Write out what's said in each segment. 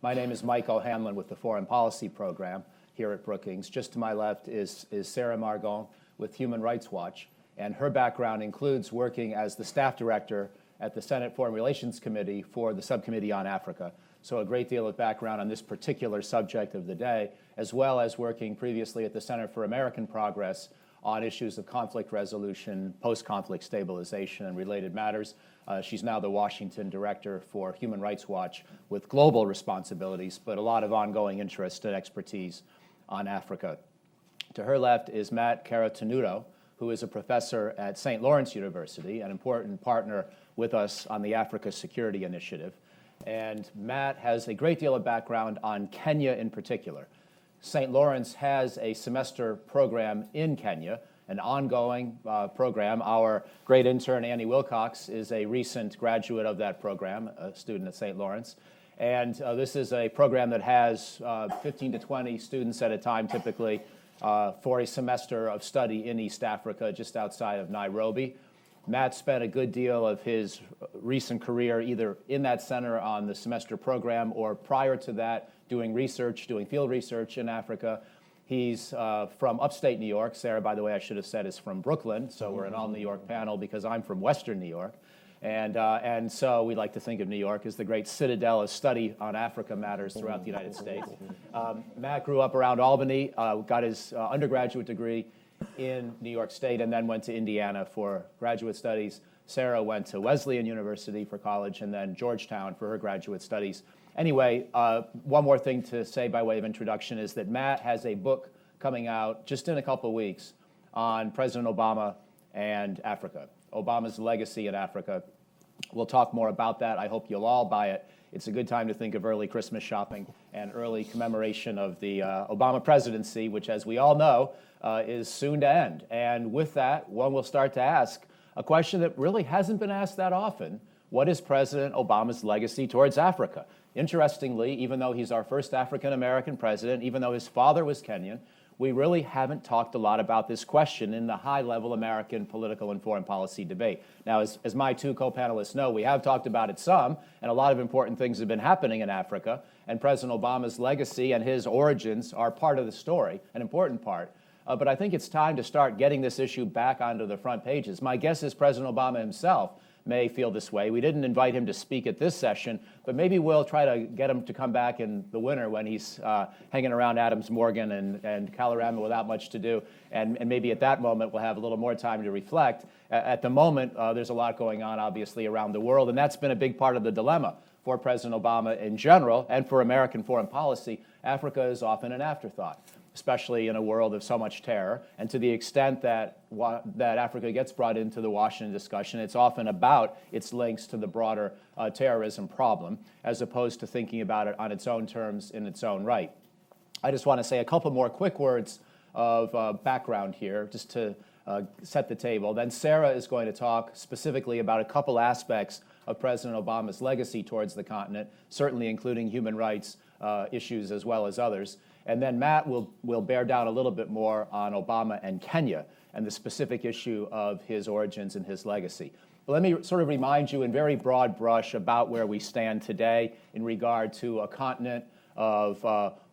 My name is Mike O'Hanlon with the Foreign Policy Program here at Brookings. Just to my left is Sarah Margon with Human Rights Watch, and her background includes working as the staff director at the Senate Foreign Relations Committee for the Subcommittee on Africa. So a great deal of background on this particular subject of the day, as well as working previously at the Center for American Progress on issues of conflict resolution, post-conflict stabilization, and related matters. She's now the Washington Director for Human Rights Watch with global responsibilities, but a lot of ongoing interest and expertise on Africa. To her left is Matt Caratenuto, who is a professor at St. Lawrence University, an important partner with us on the Africa Security Initiative. And Matt has a great deal of background on Kenya in particular. St. Lawrence has a semester program in Kenya, an ongoing program. Our great intern, Annie Wilcox, is a recent graduate of that program, a student at St. Lawrence. And this is a program that has 15 to 20 students at a time, typically, for a semester of study in East Africa, just outside of Nairobi. Matt spent a good deal of his recent career either in that center on the semester program or prior to that doing research, doing field research in Africa. He's from upstate New York. Sarah, by the way, I should have said is from Brooklyn, so we're an all-New York panel because I'm from Western New York. And so we like to think of New York as the great citadel of study on Africa matters throughout the United States. Matt grew up around Albany, got his undergraduate degree in New York State, and then went to Indiana for graduate studies. Sarah went to Wesleyan University for college, and then Georgetown for her graduate studies. Anyway, one more thing to say by way of introduction is that Matt has a book coming out just in a couple of weeks on President Obama and Africa, Obama's legacy in Africa. We'll talk more about that. I hope you'll all buy it. It's a good time to think of early Christmas shopping and early commemoration of the Obama presidency, which, as we all know, is soon to end. And with that, one will start to ask a question that really hasn't been asked that often. What is President Obama's legacy towards Africa? Interestingly, even though he's our first African-American president, even though his father was Kenyan, we really haven't talked a lot about this question in the high-level American political and foreign policy debate. Now, as my two co-panelists know, we have talked about it some, and a lot of important things have been happening in Africa, and President Obama's legacy and his origins are part of the story, an important part. But I think it's time to start getting this issue back onto the front pages. My guess is President Obama himself may feel this way. We didn't invite him to speak at this session, but maybe we'll try to get him to come back in the winter when he's hanging around Adams Morgan and Kalorama without much to do, and maybe at that moment we'll have a little more time to reflect. At the moment, there's a lot going on, obviously, around the world, and that's been a big part of the dilemma for President Obama in general and for American foreign policy. Africa is often an afterthought, especially in a world of so much terror. And to the extent that Africa gets brought into the Washington discussion, it's often about its links to the broader terrorism problem, as opposed to thinking about it on its own terms in its own right. I just want to say a couple more quick words of background here, just to set the table. Then Sarah is going to talk specifically about a couple aspects of President Obama's legacy towards the continent, certainly including human rights issues as well as others. And then Matt will bear down a little bit more on Obama and Kenya and the specific issue of his origins and his legacy. But let me sort of remind you in very broad brush about where we stand today in regard to a continent of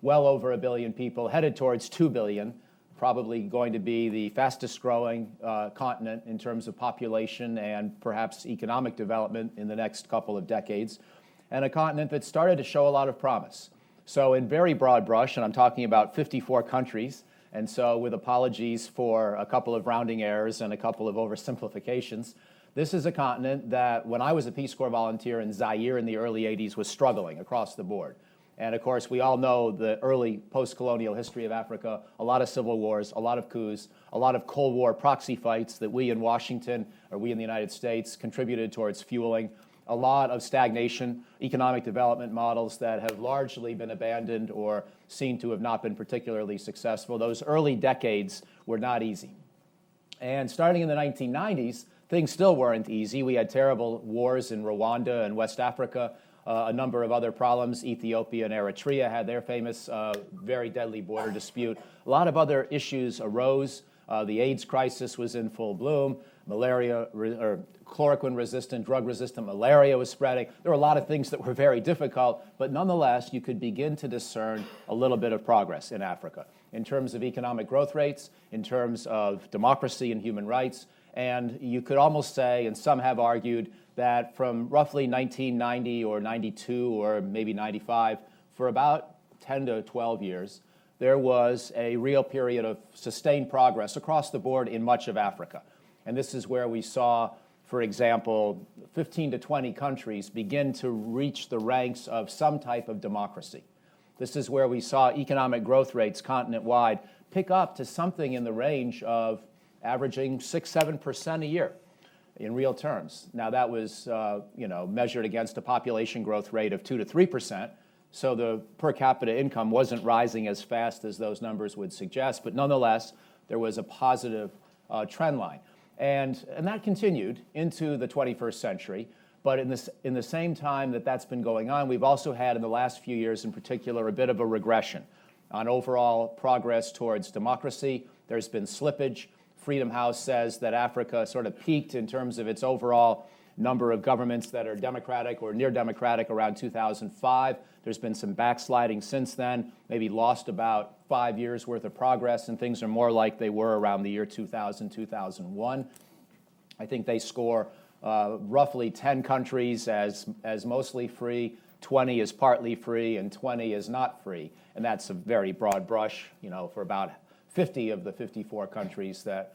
well over 1 billion people, headed towards 2 billion, probably going to be the fastest growing continent in terms of population and perhaps economic development in the next couple of decades, and a continent that started to show a lot of promise. So in very broad brush, and I'm talking about 54 countries, and so with apologies for a couple of rounding errors and a couple of oversimplifications, this is a continent that, when I was a Peace Corps volunteer in Zaire in the early 80s, was struggling across the board. And of course, we all know the early post-colonial history of Africa, a lot of civil wars, a lot of coups, a lot of Cold War proxy fights that we in Washington, or we in the United States, contributed towards fueling, a lot of stagnation, economic development models that have largely been abandoned or seen to have not been particularly successful. Those early decades were not easy. And starting in the 1990s, things still weren't easy. We had terrible wars in Rwanda and West Africa, a number of other problems. Ethiopia and Eritrea had their famous, very deadly border dispute. A lot of other issues arose. The AIDS crisis was in full bloom. malaria or chloroquine-resistant, drug-resistant malaria was spreading. There were a lot of things that were very difficult, but nonetheless, you could begin to discern a little bit of progress in Africa in terms of economic growth rates, in terms of democracy and human rights. And you could almost say, and some have argued, that from roughly 1990 or 92 or maybe 95, for about 10 to 12 years, there was a real period of sustained progress across the board in much of Africa. And this is where we saw, for example, 15 to 20 countries begin to reach the ranks of some type of democracy. This is where we saw economic growth rates continent-wide pick up to something in the range of averaging 6-7% a year in real terms. Now that was measured against a population growth rate of 2 to 3%. So the per capita income wasn't rising as fast as those numbers would suggest, but nonetheless, there was a positive trend line. And that continued into the 21st century. But in the same time that that's been going on, we've also had in the last few years in particular a bit of a regression on overall progress towards democracy. There's been slippage. Freedom House says that Africa sort of peaked in terms of its overall number of governments that are democratic or near democratic around 2005. There's been some backsliding since then, maybe lost about 5 years worth of progress, and things are more like they were around the year 2000, 2001. I think they score roughly 10 countries as mostly free, 20 is partly free, and 20 is not free. And that's a very broad brush, for about 50 of the 54 countries that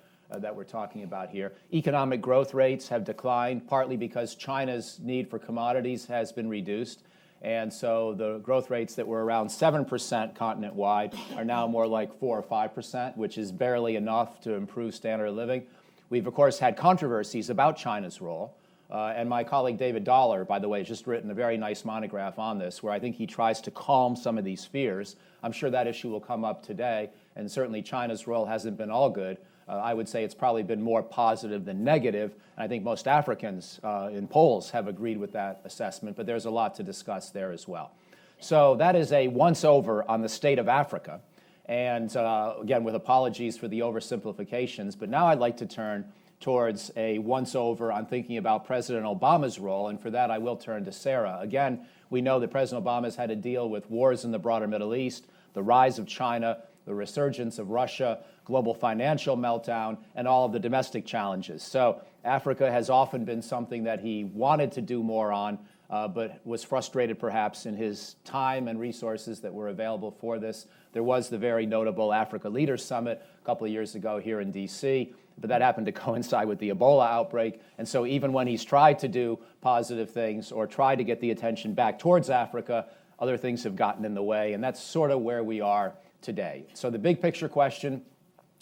we're talking about here. Economic growth rates have declined, partly because China's need for commodities has been reduced. And so the growth rates that were around 7% continent-wide are now more like 4 or 5%, which is barely enough to improve standard of living. We've, of course, had controversies about China's role. And my colleague David Dollar, by the way, has just written a very nice monograph on this, where I think he tries to calm some of these fears. I'm sure that issue will come up today, and certainly China's role hasn't been all good. I would say it's probably been more positive than negative, and I think most Africans in polls have agreed with that assessment, but there's a lot to discuss there as well. So that is a once-over on the state of Africa. And again, with apologies for the oversimplifications, but now I'd like to turn towards a once-over on thinking about President Obama's role, and for that I will turn to Sarah. Again, we know that President Obama's had to deal with wars in the broader Middle East, the rise of China, the resurgence of Russia, global financial meltdown, and all of the domestic challenges. So Africa has often been something that he wanted to do more on, but was frustrated perhaps in his time and resources that were available for this. There was the very notable Africa Leaders Summit a couple of years ago here in D.C., but that happened to coincide with the Ebola outbreak. And so even when he's tried to do positive things or tried to get the attention back towards Africa, other things have gotten in the way, and that's sort of where we are today. So the big picture question,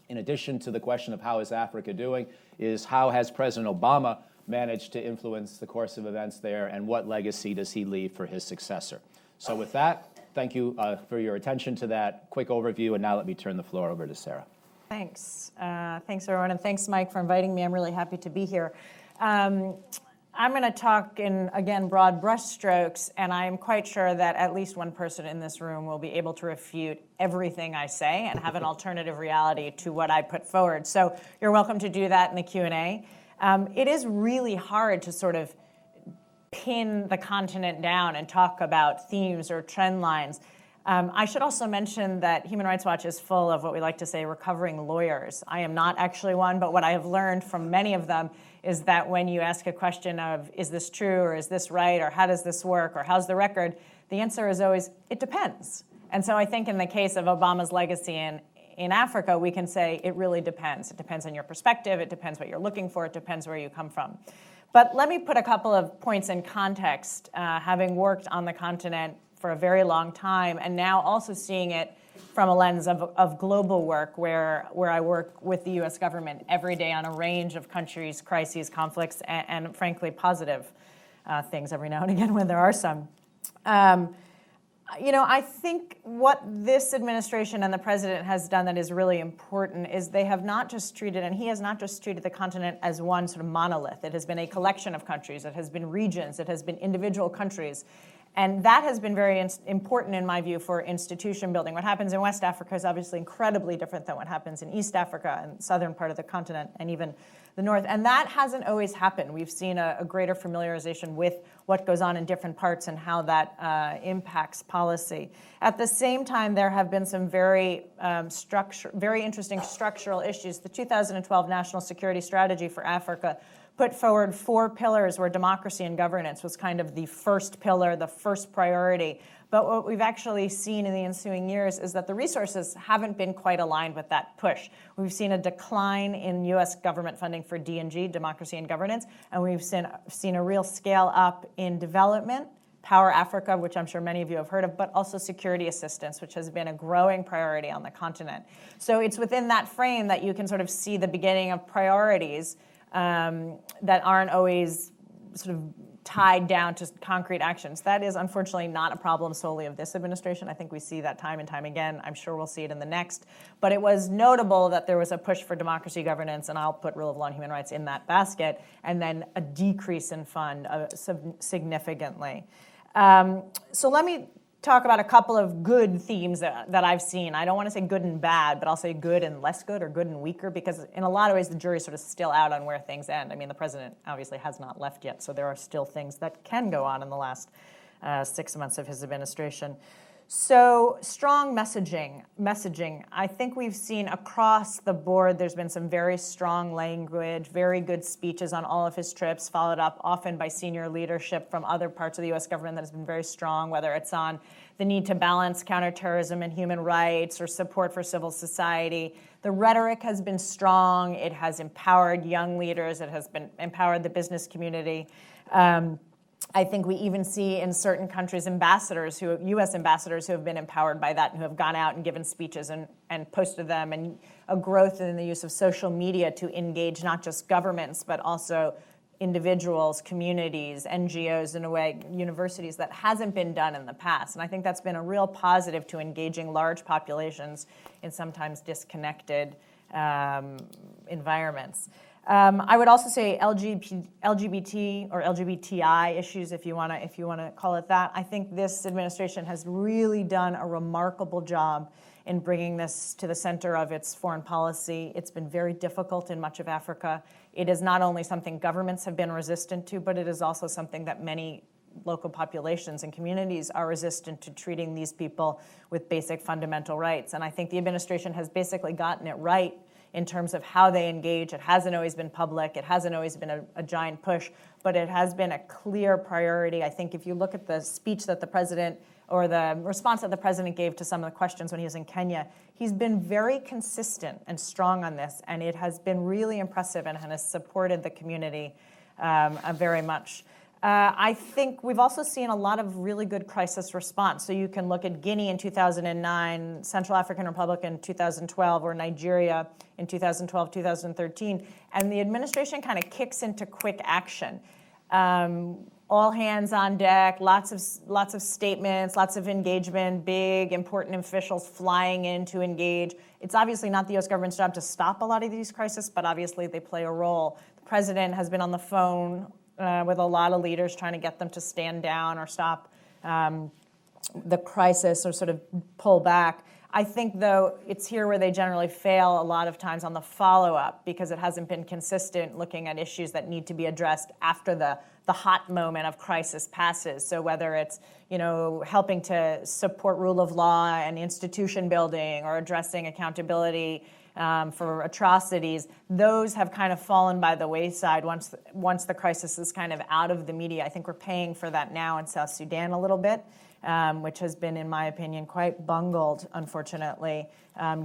in addition to the question of how is Africa doing, is how has President Obama managed to influence the course of events there, and what legacy does he leave for his successor? So with that, thank you for your attention to that quick overview, and now let me turn the floor over to Sarah. Thanks. Thanks, everyone, and thanks, Mike, for inviting me. I'm really happy to be here. I'm going to talk in, again, broad brushstrokes, and I am quite sure that at least one person in this room will be able to refute everything I say and have an alternative reality to what I put forward. So you're welcome to do that in the Q&A. It is really hard to sort of pin the continent down and talk about themes or trend lines. I should also mention that Human Rights Watch is full of what we like to say recovering lawyers. I am not actually one, but what I have learned from many of them is that when you ask a question of, is this true, or is this right, or how does this work, or how's the record, the answer is always, it depends. And so I think in the case of Obama's legacy in Africa, we can say it really depends. It depends on your perspective, it depends what you're looking for, it depends where you come from. But let me put a couple of points in context, having worked on the continent for a very long time, and now also seeing it from a lens of global work, where I work with the US government every day on a range of countries, crises, conflicts, and frankly, positive things every now and again when there are some. I think what this administration and the president has done that is really important is they have not just treated, and he has not just treated the continent as one sort of monolith. It has been a collection of countries. It has been regions. It has been individual countries. And that has been very important, in my view, for institution building. What happens in West Africa is obviously incredibly different than what happens in East Africa and southern part of the continent and even the north. And that hasn't always happened. We've seen a greater familiarization with what goes on in different parts and how that impacts policy. At the same time, there have been some very interesting structural issues. The 2012 National Security Strategy for Africa put forward 4 pillars where democracy and governance was kind of the first pillar, the first priority. But what we've actually seen in the ensuing years is that the resources haven't been quite aligned with that push. We've seen a decline in U.S. government funding for D&G, democracy and governance, and we've seen a real scale up in development, Power Africa, which I'm sure many of you have heard of, but also security assistance, which has been a growing priority on the continent. So it's within that frame that you can sort of see the beginning of priorities that aren't always sort of tied down to concrete actions. That is unfortunately not a problem solely of this administration. I think we see that time and time again. I'm sure we'll see it in the next. But it was notable that there was a push for democracy, governance, and I'll put rule of law and human rights in that basket, and then a decrease in fund significantly. So let me talk about a couple of good themes that I've seen. I don't want to say good and bad, but I'll say good and less good, or good and weaker, because in a lot of ways the jury's sort of still out on where things end. I mean, the president obviously has not left yet, so there are still things that can go on in the last 6 months of his administration. So strong messaging. I think we've seen across the board there's been some very strong language, very good speeches on all of his trips, followed up often by senior leadership from other parts of the U.S. government that has been very strong, whether it's on the need to balance counterterrorism and human rights or support for civil society. The rhetoric has been strong. It has empowered young leaders. It has been empowered the business community. I think we even see in certain countries U.S. ambassadors who have been empowered by that and who have gone out and given speeches and posted them, and a growth in the use of social media to engage not just governments, but also individuals, communities, NGOs, in a way, universities, that hasn't been done in the past. And I think that's been a real positive to engaging large populations in sometimes disconnected environments. I would also say LGBT or LGBTI issues, if you want to call it that. I think this administration has really done a remarkable job in bringing this to the center of its foreign policy. It's been very difficult in much of Africa. It is not only something governments have been resistant to, but it is also something that many local populations and communities are resistant to, treating these people with basic fundamental rights. And I think the administration has basically gotten it right in terms of how they engage. It hasn't always been public. It hasn't always been a giant push, but it has been a clear priority. I think if you look at the speech that the president, or the response that the president gave to some of the questions when he was in Kenya, he's been very consistent and strong on this, and it has been really impressive and has supported the community very much. I think we've also seen a lot of really good crisis response. So you can look at Guinea in 2009, Central African Republic in 2012, or Nigeria in 2012, 2013. And the administration kind of kicks into quick action. All hands on deck, lots of statements, lots of engagement, big, important officials flying in to engage. It's obviously not the U.S. government's job to stop a lot of these crises, but obviously they play a role. The president has been on the phone with a lot of leaders trying to get them to stand down or stop the crisis or sort of pull back. I think, though, it's here where they generally fail a lot of times on the follow-up, because it hasn't been consistent looking at issues that need to be addressed after the hot moment of crisis passes. So whether it's, helping to support rule of law and institution building, or addressing accountability for atrocities, those have kind of fallen by the wayside once the crisis is kind of out of the media. I think we're paying for that now in South Sudan a little bit, which has been, in my opinion, quite bungled, unfortunately,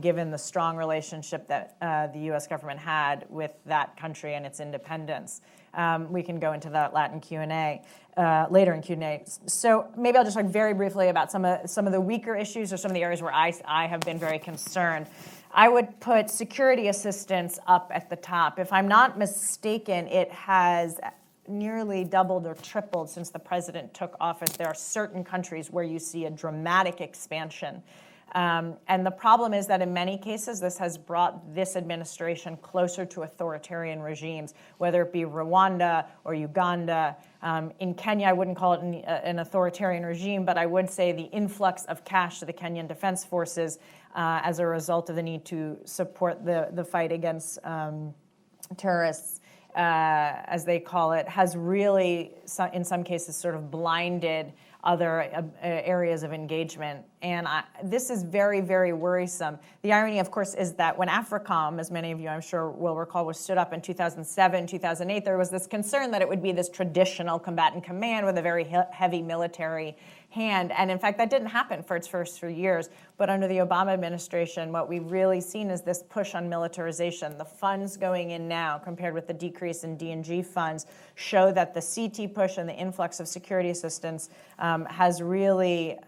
given the strong relationship that the U.S. government had with that country and its independence. We can go into that Latin Q&A later in Q&A. So maybe I'll just talk very briefly about some of the weaker issues, or some of the areas where I have been very concerned. I would put security assistance up at the top. If I'm not mistaken, it has nearly doubled or tripled since the president took office. There are certain countries where you see a dramatic expansion. And the problem is that in many cases, this has brought this administration closer to authoritarian regimes, whether it be Rwanda or Uganda In Kenya, I wouldn't call it an authoritarian regime, but I would say the influx of cash to the Kenyan Defense Forces as a result of the need to support the fight against terrorists, as they call it, has really, in some cases, sort of blinded other areas of engagement. And this is very, very worrisome. The irony, of course, is that when AFRICOM, as many of you I'm sure will recall, was stood up in 2007, 2008, there was this concern that it would be this traditional combatant command with a very heavy military hand. And in fact, that didn't happen for its first 3 years. But under the Obama administration, what we've really seen is this push on militarization. The funds going in now, compared with the decrease in D&G funds, show that the CT push and the influx of security assistance has really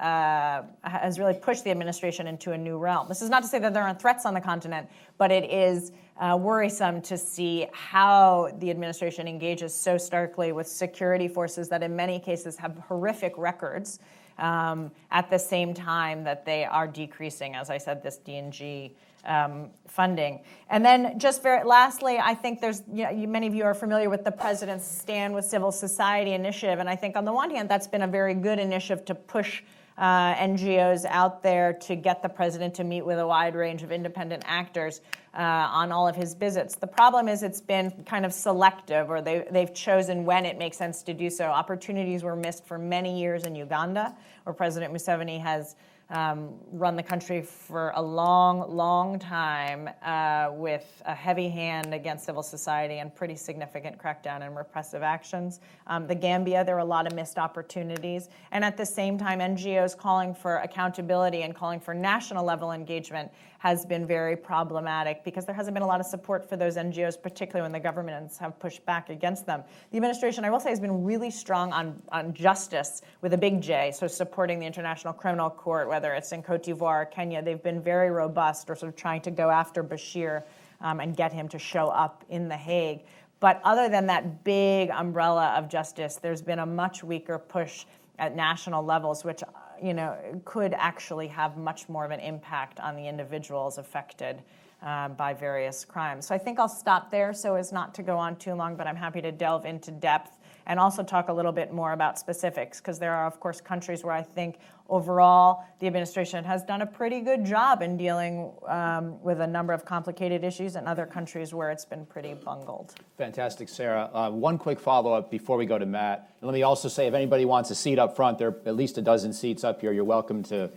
pushed the administration into a new realm. This is not to say that there aren't threats on the continent, but it is worrisome to see how the administration engages so starkly with security forces that in many cases have horrific records at the same time that they are decreasing, as I said, this D&G funding. And then just very lastly, I think there's, many of you are familiar with the president's Stand with Civil Society initiative. And I think on the one hand, that's been a very good initiative to push NGOs out there to get the president to meet with a wide range of independent actors on all of his visits. The problem is it's been kind of selective, or they've chosen when it makes sense to do so. Opportunities were missed for many years in Uganda, where President Museveni has run the country for a long, long time with a heavy hand against civil society and pretty significant crackdown and repressive actions. The Gambia, there were a lot of missed opportunities. And at the same time, NGOs calling for accountability and calling for national level engagement has been very problematic because there hasn't been a lot of support for those NGOs, particularly when the governments have pushed back against them. The administration, I will say, has been really strong on justice with a big J, so supporting the International Criminal Court, whether it's in Cote d'Ivoire or Kenya. They've been very robust, or sort of trying to go after Bashir and get him to show up in The Hague. But other than that big umbrella of justice, there's been a much weaker push at national levels, which could actually have much more of an impact on the individuals affected by various crimes. So I think I'll stop there so as not to go on too long, but I'm happy to delve into depth and also talk a little bit more about specifics, because there are, of course, countries where I think overall the administration has done a pretty good job in dealing with a number of complicated issues, and other countries where it's been pretty bungled. Fantastic, Sarah. One quick follow-up before we go to Matt. And let me also say, if anybody wants a seat up front, there are at least a dozen seats up here. You're welcome to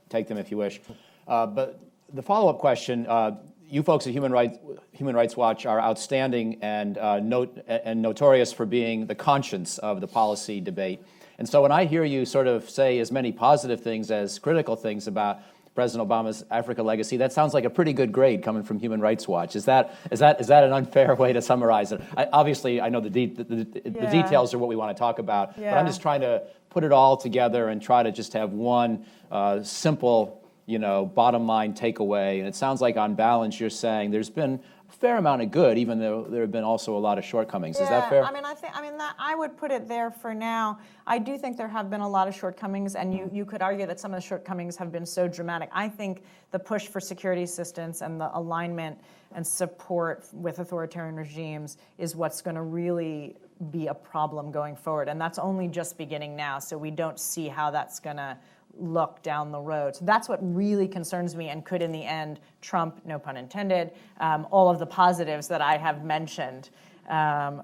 take them if you wish. But the follow-up question, you folks at Human Rights Watch are outstanding and notorious for being the conscience of the policy debate. And so when I hear you sort of say as many positive things as critical things about President Obama's Africa legacy, that sounds like a pretty good grade coming from Human Rights Watch. Is that an unfair way to summarize it? Obviously, I know the details are what we want to talk about, but I'm just trying to put it all together and try to just have one simple, bottom line takeaway. And it sounds like on balance, you're saying there's been a fair amount of good, even though there have been also a lot of shortcomings. Is that fair? I would put it there for now. I do think there have been a lot of shortcomings, and you could argue that some of the shortcomings have been so dramatic. I think the push for security assistance and the alignment and support with authoritarian regimes is what's going to really be a problem going forward. And that's only just beginning now, so we don't see how that's going to look down the road. So that's what really concerns me, and could in the end trump, no pun intended, all of the positives that I have mentioned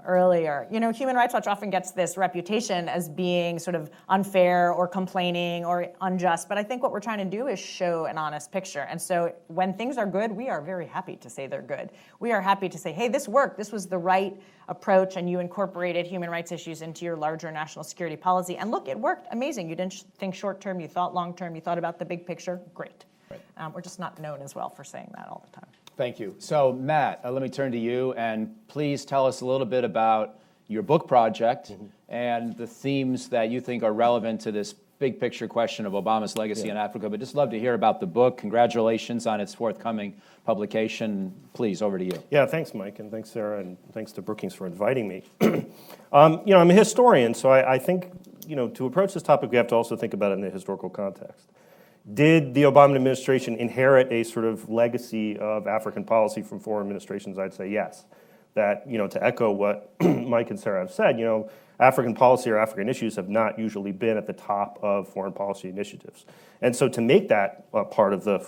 earlier. Human Rights Watch often gets this reputation as being sort of unfair or complaining or unjust, but I think what we're trying to do is show an honest picture. And so when things are good, we are very happy to say they're good. We are happy to say, hey, this worked, this was the right approach, and you incorporated human rights issues into your larger national security policy. And look, it worked, amazing. You didn't think short term, you thought long term, you thought about the big picture, great. Right. We're just not known as well for saying that all the time. Thank you. So, Matt, let me turn to you, and please tell us a little bit about your book project and the themes that you think are relevant to this big picture question of Obama's legacy in Africa. But just love to hear about the book. Congratulations on its forthcoming publication. Please, over to you. Yeah, thanks, Mike, and thanks, Sarah, and thanks to Brookings for inviting me. I'm a historian, so I think, to approach this topic, we have to also think about it in the historical context. Did the Obama administration inherit a sort of legacy of African policy from former administrations? I'd say yes. that, to echo what Mike and Sarah have said, African policy or African issues have not usually been at the top of foreign policy initiatives. And so to make that a part of the,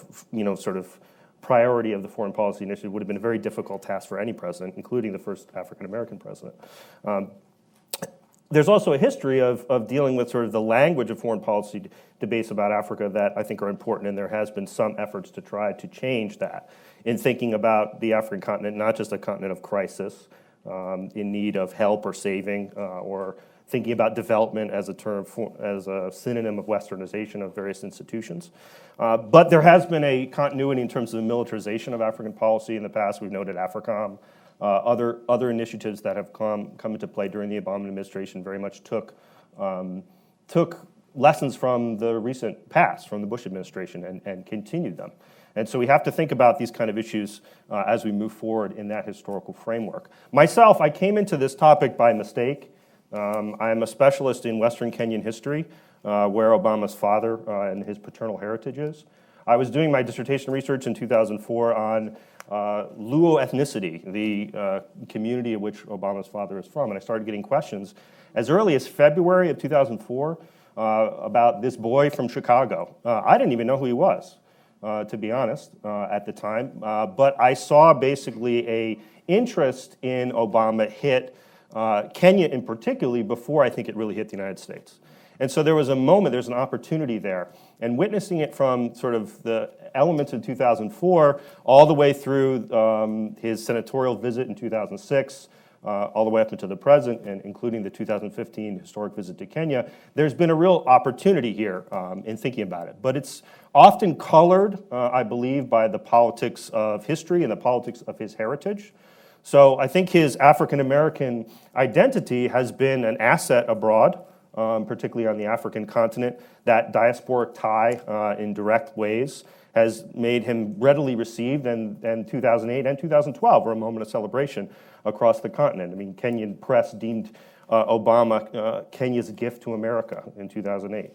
sort of priority of the foreign policy initiative would have been a very difficult task for any president, including the first African-American president. There's also a history of dealing with sort of the language of foreign policy debates about Africa that I think are important, and there has been some efforts to try to change that in thinking about the African continent, not just a continent of crisis, in need of help or saving, or thinking about development as a term as a synonym of westernization of various institutions. But there has been a continuity in terms of the militarization of African policy in the past. We've noted AFRICOM. Other initiatives that have come into play during the Obama administration very much took lessons from the recent past, from the Bush administration, and continued them. And so we have to think about these kind of issues as we move forward in that historical framework. Myself, I came into this topic by mistake. I am a specialist in Western Kenyan history, where Obama's father and his paternal heritage is. I was doing my dissertation research in 2004 on Luo ethnicity, the community of which Obama's father is from, and I started getting questions as early as February of 2004 about this boy from Chicago. I didn't even know who he was, to be honest, at the time, but I saw basically a interest in Obama hit Kenya in particular before I think it really hit the United States. And so there was a moment, there's an opportunity there. And witnessing it from sort of the elements in 2004 all the way through his senatorial visit in 2006, all the way up into the present, and including the 2015 historic visit to Kenya, there's been a real opportunity here in thinking about it. But it's often colored, I believe, by the politics of history and the politics of his heritage. So I think his African-American identity has been an asset abroad, particularly on the African continent. That diasporic tie in direct ways has made him readily received, and 2008 and 2012 were a moment of celebration across the continent. I mean, Kenyan press deemed Obama Kenya's gift to America in 2008,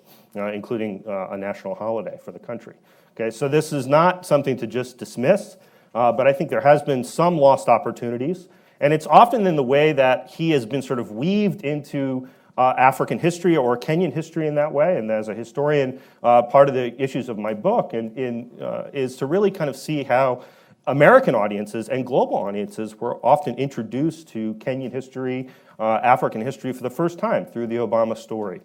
including a national holiday for the country. Okay, so this is not something to just dismiss, but I think there has been some lost opportunities, and it's often in the way that he has been sort of weaved into African history or Kenyan history in that way. And as a historian, part of the issues of my book is to really kind of see how American audiences and global audiences were often introduced to Kenyan history, African history for the first time through the Obama story,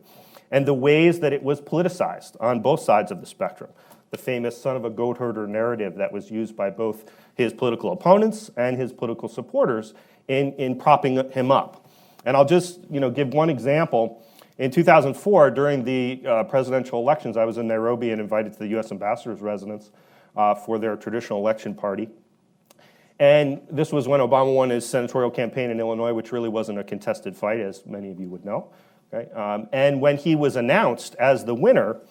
and the ways that it was politicized on both sides of the spectrum. The famous son of a goat herder narrative that was used by both his political opponents and his political supporters in propping him up. And I'll just give one example. In 2004, during the presidential elections, I was in Nairobi and invited to the U.S. ambassador's residence for their traditional election party. And this was when Obama won his senatorial campaign in Illinois, which really wasn't a contested fight, as many of you would know. Okay? And when he was announced as the winner,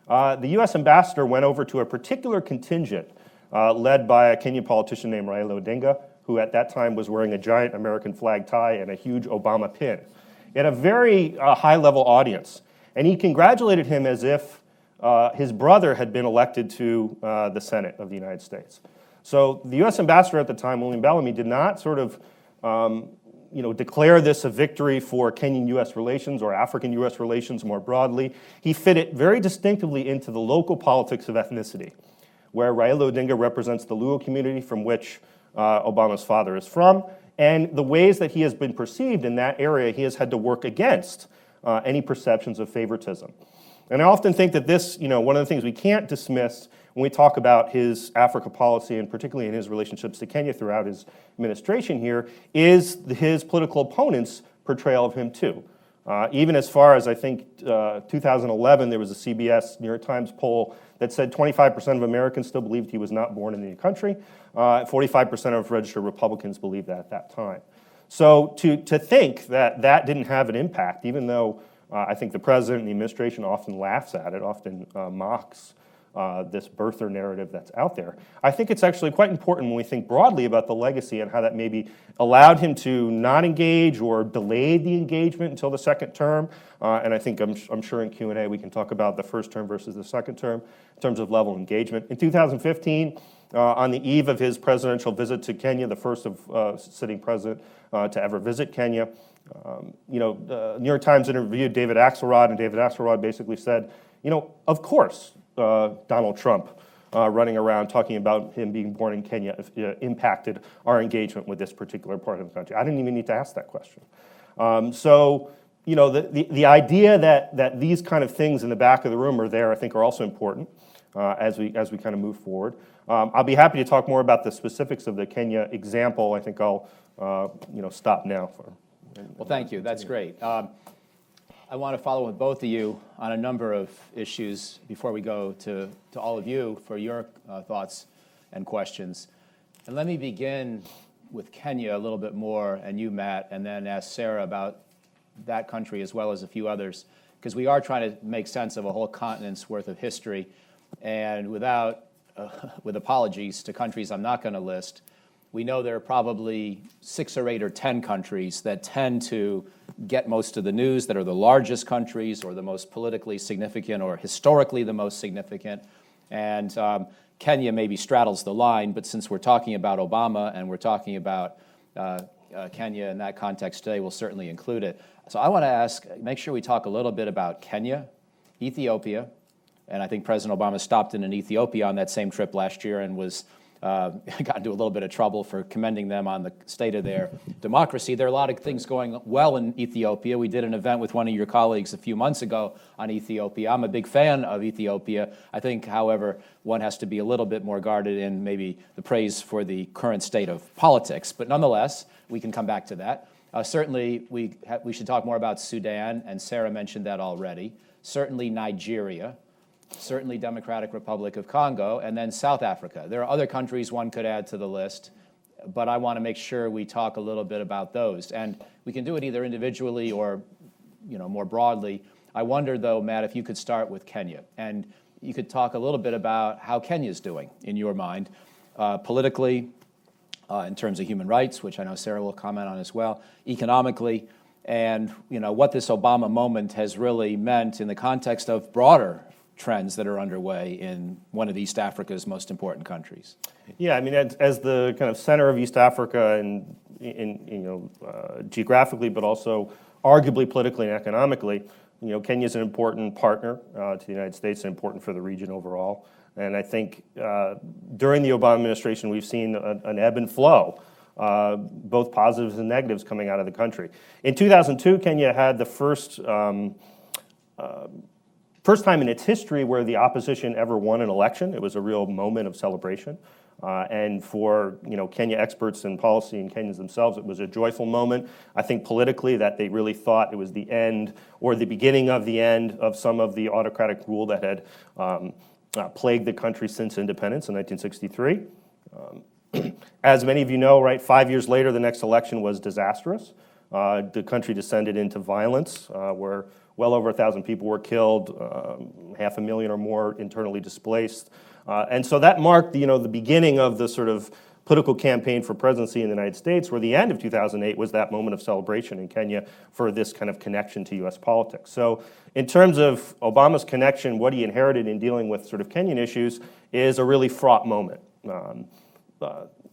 the U.S. ambassador went over to a particular contingent led by a Kenyan politician named Raila Odinga, who at that time was wearing a giant American flag tie and a huge Obama pin. He had a very high-level audience, and he congratulated him as if his brother had been elected to the Senate of the United States. So the U.S. ambassador at the time, William Bellamy, did not sort of declare this a victory for Kenyan-U.S. relations or African-U.S. relations more broadly. He fit it very distinctively into the local politics of ethnicity, where Raila Odinga represents the Luo community from which Obama's father is from, and the ways that he has been perceived in that area, he has had to work against any perceptions of favoritism. And I often think that this, one of the things we can't dismiss when we talk about his Africa policy, and particularly in his relationships to Kenya throughout his administration here, is his political opponents' portrayal of him too. Even as far as, I think, 2011, there was a CBS New York Times poll that said 25% of Americans still believed he was not born in the country. 45% of registered Republicans believed that at that time. So to think that that didn't have an impact, even though I think the president and the administration often laughs at it, often mocks this birther narrative that's out there. I think it's actually quite important when we think broadly about the legacy and how that maybe allowed him to not engage or delayed the engagement until the second term. And I think I'm sure in Q&A we can talk about the first term versus the second term in terms of level of engagement. In 2015, on the eve of his presidential visit to Kenya, the first of sitting president to ever visit Kenya, the New York Times interviewed David Axelrod, and David Axelrod basically said, of course, Donald Trump running around talking about him being born in Kenya impacted our engagement with this particular part of the country. I didn't even need to ask that question. The idea that these kind of things in the back of the room are there, I think, are also important as we kind of move forward. I'll be happy to talk more about the specifics of the Kenya example. I think I'll stop now. Well, thank you. That's great. I want to follow with both of you on a number of issues before we go to all of you for your thoughts and questions. And let me begin with Kenya a little bit more, and you, Matt, and then ask Sarah about that country as well as a few others, because we are trying to make sense of a whole continent's worth of history. And with apologies to countries I'm not going to list, we know there are probably 6 or 8 or 10 countries that tend to get most of the news, that are the largest countries or the most politically significant or historically the most significant. And Kenya maybe straddles the line, but since we're talking about Obama and we're talking about Kenya in that context today, we'll certainly include it. So I want to make sure we talk a little bit about Kenya, Ethiopia, and I think President Obama stopped in Ethiopia on that same trip last year and got into a little bit of trouble for commending them on the state of their democracy. There are a lot of things going well in Ethiopia. We did an event with one of your colleagues a few months ago on Ethiopia. I'm a big fan of Ethiopia. I think, however, one has to be a little bit more guarded in maybe the praise for the current state of politics. But nonetheless, we can come back to that. Certainly, we should talk more about Sudan, and Sarah mentioned that already. Certainly Nigeria. Certainly Democratic Republic of Congo, and then South Africa. There are other countries one could add to the list, but I want to make sure we talk a little bit about those. And we can do it either individually or more broadly. I wonder, though, Matt, if you could start with Kenya, and you could talk a little bit about how Kenya's doing, in your mind, politically, in terms of human rights, which I know Sarah will comment on as well, economically, and what this Obama moment has really meant in the context of broader trends that are underway in one of East Africa's most important countries. Yeah, I mean, as the kind of center of East Africa and geographically, but also arguably politically and economically, Kenya is an important partner to the United States and important for the region overall. And I think during the Obama administration, we've seen an ebb and flow, both positives and negatives coming out of the country. In 2002, Kenya had the first time in its history where the opposition ever won an election. It was a real moment of celebration. And for Kenya experts in policy and Kenyans themselves, it was a joyful moment. I think politically that they really thought it was the end or the beginning of the end of some of the autocratic rule that had plagued the country since independence in 1963. As many of you know, right, 5 years later, the next election was disastrous. The country descended into violence, where well over 1,000 people were killed, 500,000 or more internally displaced. And so that marked the beginning of the sort of political campaign for presidency in the United States, where the end of 2008 was that moment of celebration in Kenya for this kind of connection to U.S. politics. So in terms of Obama's connection, what he inherited in dealing with sort of Kenyan issues is a really fraught moment.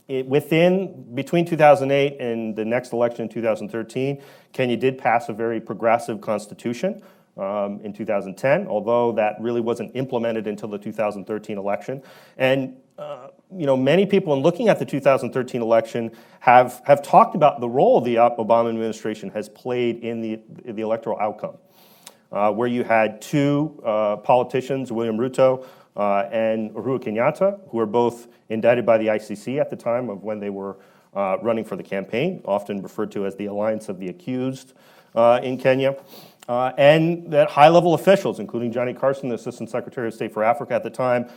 Between 2008 and the next election in 2013, Kenya did pass a very progressive constitution in 2010, although that really wasn't implemented until the 2013 election. And many people, in looking at the 2013 election, have talked about the role the Obama administration has played in the electoral outcome, where you had 2 politicians, William Ruto and Uhuru Kenyatta, who were both indicted by the ICC at the time of when they were running for the campaign, often referred to as the Alliance of the Accused in Kenya. And that high-level officials, including Johnny Carson, the Assistant Secretary of State for Africa at the time,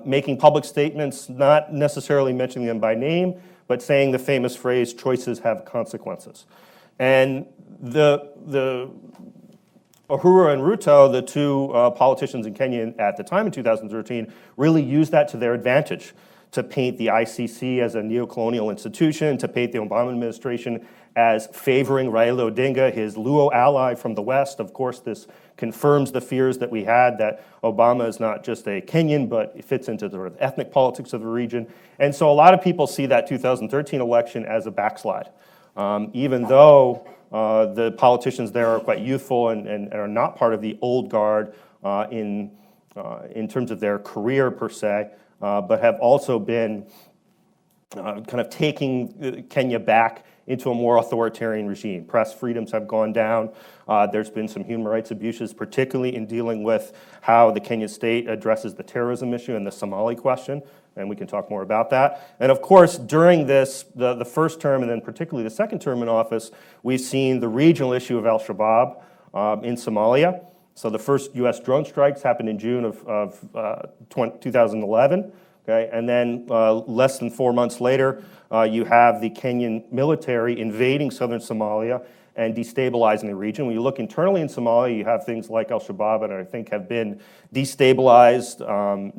making public statements, not necessarily mentioning them by name, but saying the famous phrase, "choices have consequences." And the Uhuru and Ruto, the two politicians in Kenya at the time in 2013, really used that to their advantage to paint the ICC as a neo-colonial institution, to paint the Obama administration as favoring Raila Odinga, his Luo ally from the West. Of course, this confirms the fears that we had that Obama is not just a Kenyan, but it fits into the sort of ethnic politics of the region. And so a lot of people see that 2013 election as a backslide. Even though the politicians there are quite youthful and are not part of the old guard in terms of their career per se, but have also been kind of taking Kenya back into a more authoritarian regime. Press freedoms have gone down. There's been some human rights abuses, particularly in dealing with how the Kenyan state addresses the terrorism issue and the Somali question, and we can talk more about that. And of course, during this, the first term and then particularly the second term in office, we've seen the regional issue of al-Shabaab in Somalia. So the first U.S. drone strikes happened in June of 2011. Okay, and then less than 4 months later, you have the Kenyan military invading southern Somalia and destabilizing the region. When you look internally in Somalia, you have things like al-Shabaab that I think have been destabilized.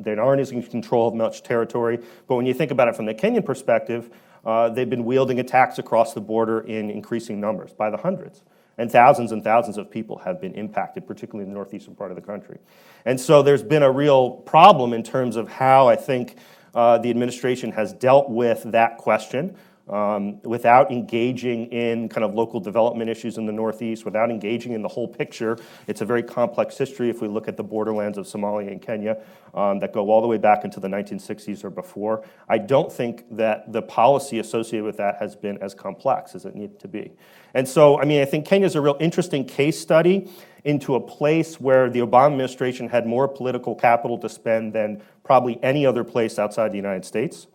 They aren't in control of much territory. But when you think about it from the Kenyan perspective, they've been wielding attacks across the border in increasing numbers, by the hundreds. And thousands of people have been impacted, particularly in the northeastern part of the country. And so there's been a real problem in terms of how I think the administration has dealt with that question without engaging in kind of local development issues in the Northeast, without engaging in the whole picture. It's a very complex history if we look at the borderlands of Somalia and Kenya that go all the way back into the 1960s or before. I don't think that the policy associated with that has been as complex as it needed to be. And so, I mean, I think Kenya is a real interesting case study into a place where the Obama administration had more political capital to spend than probably any other place outside the United States.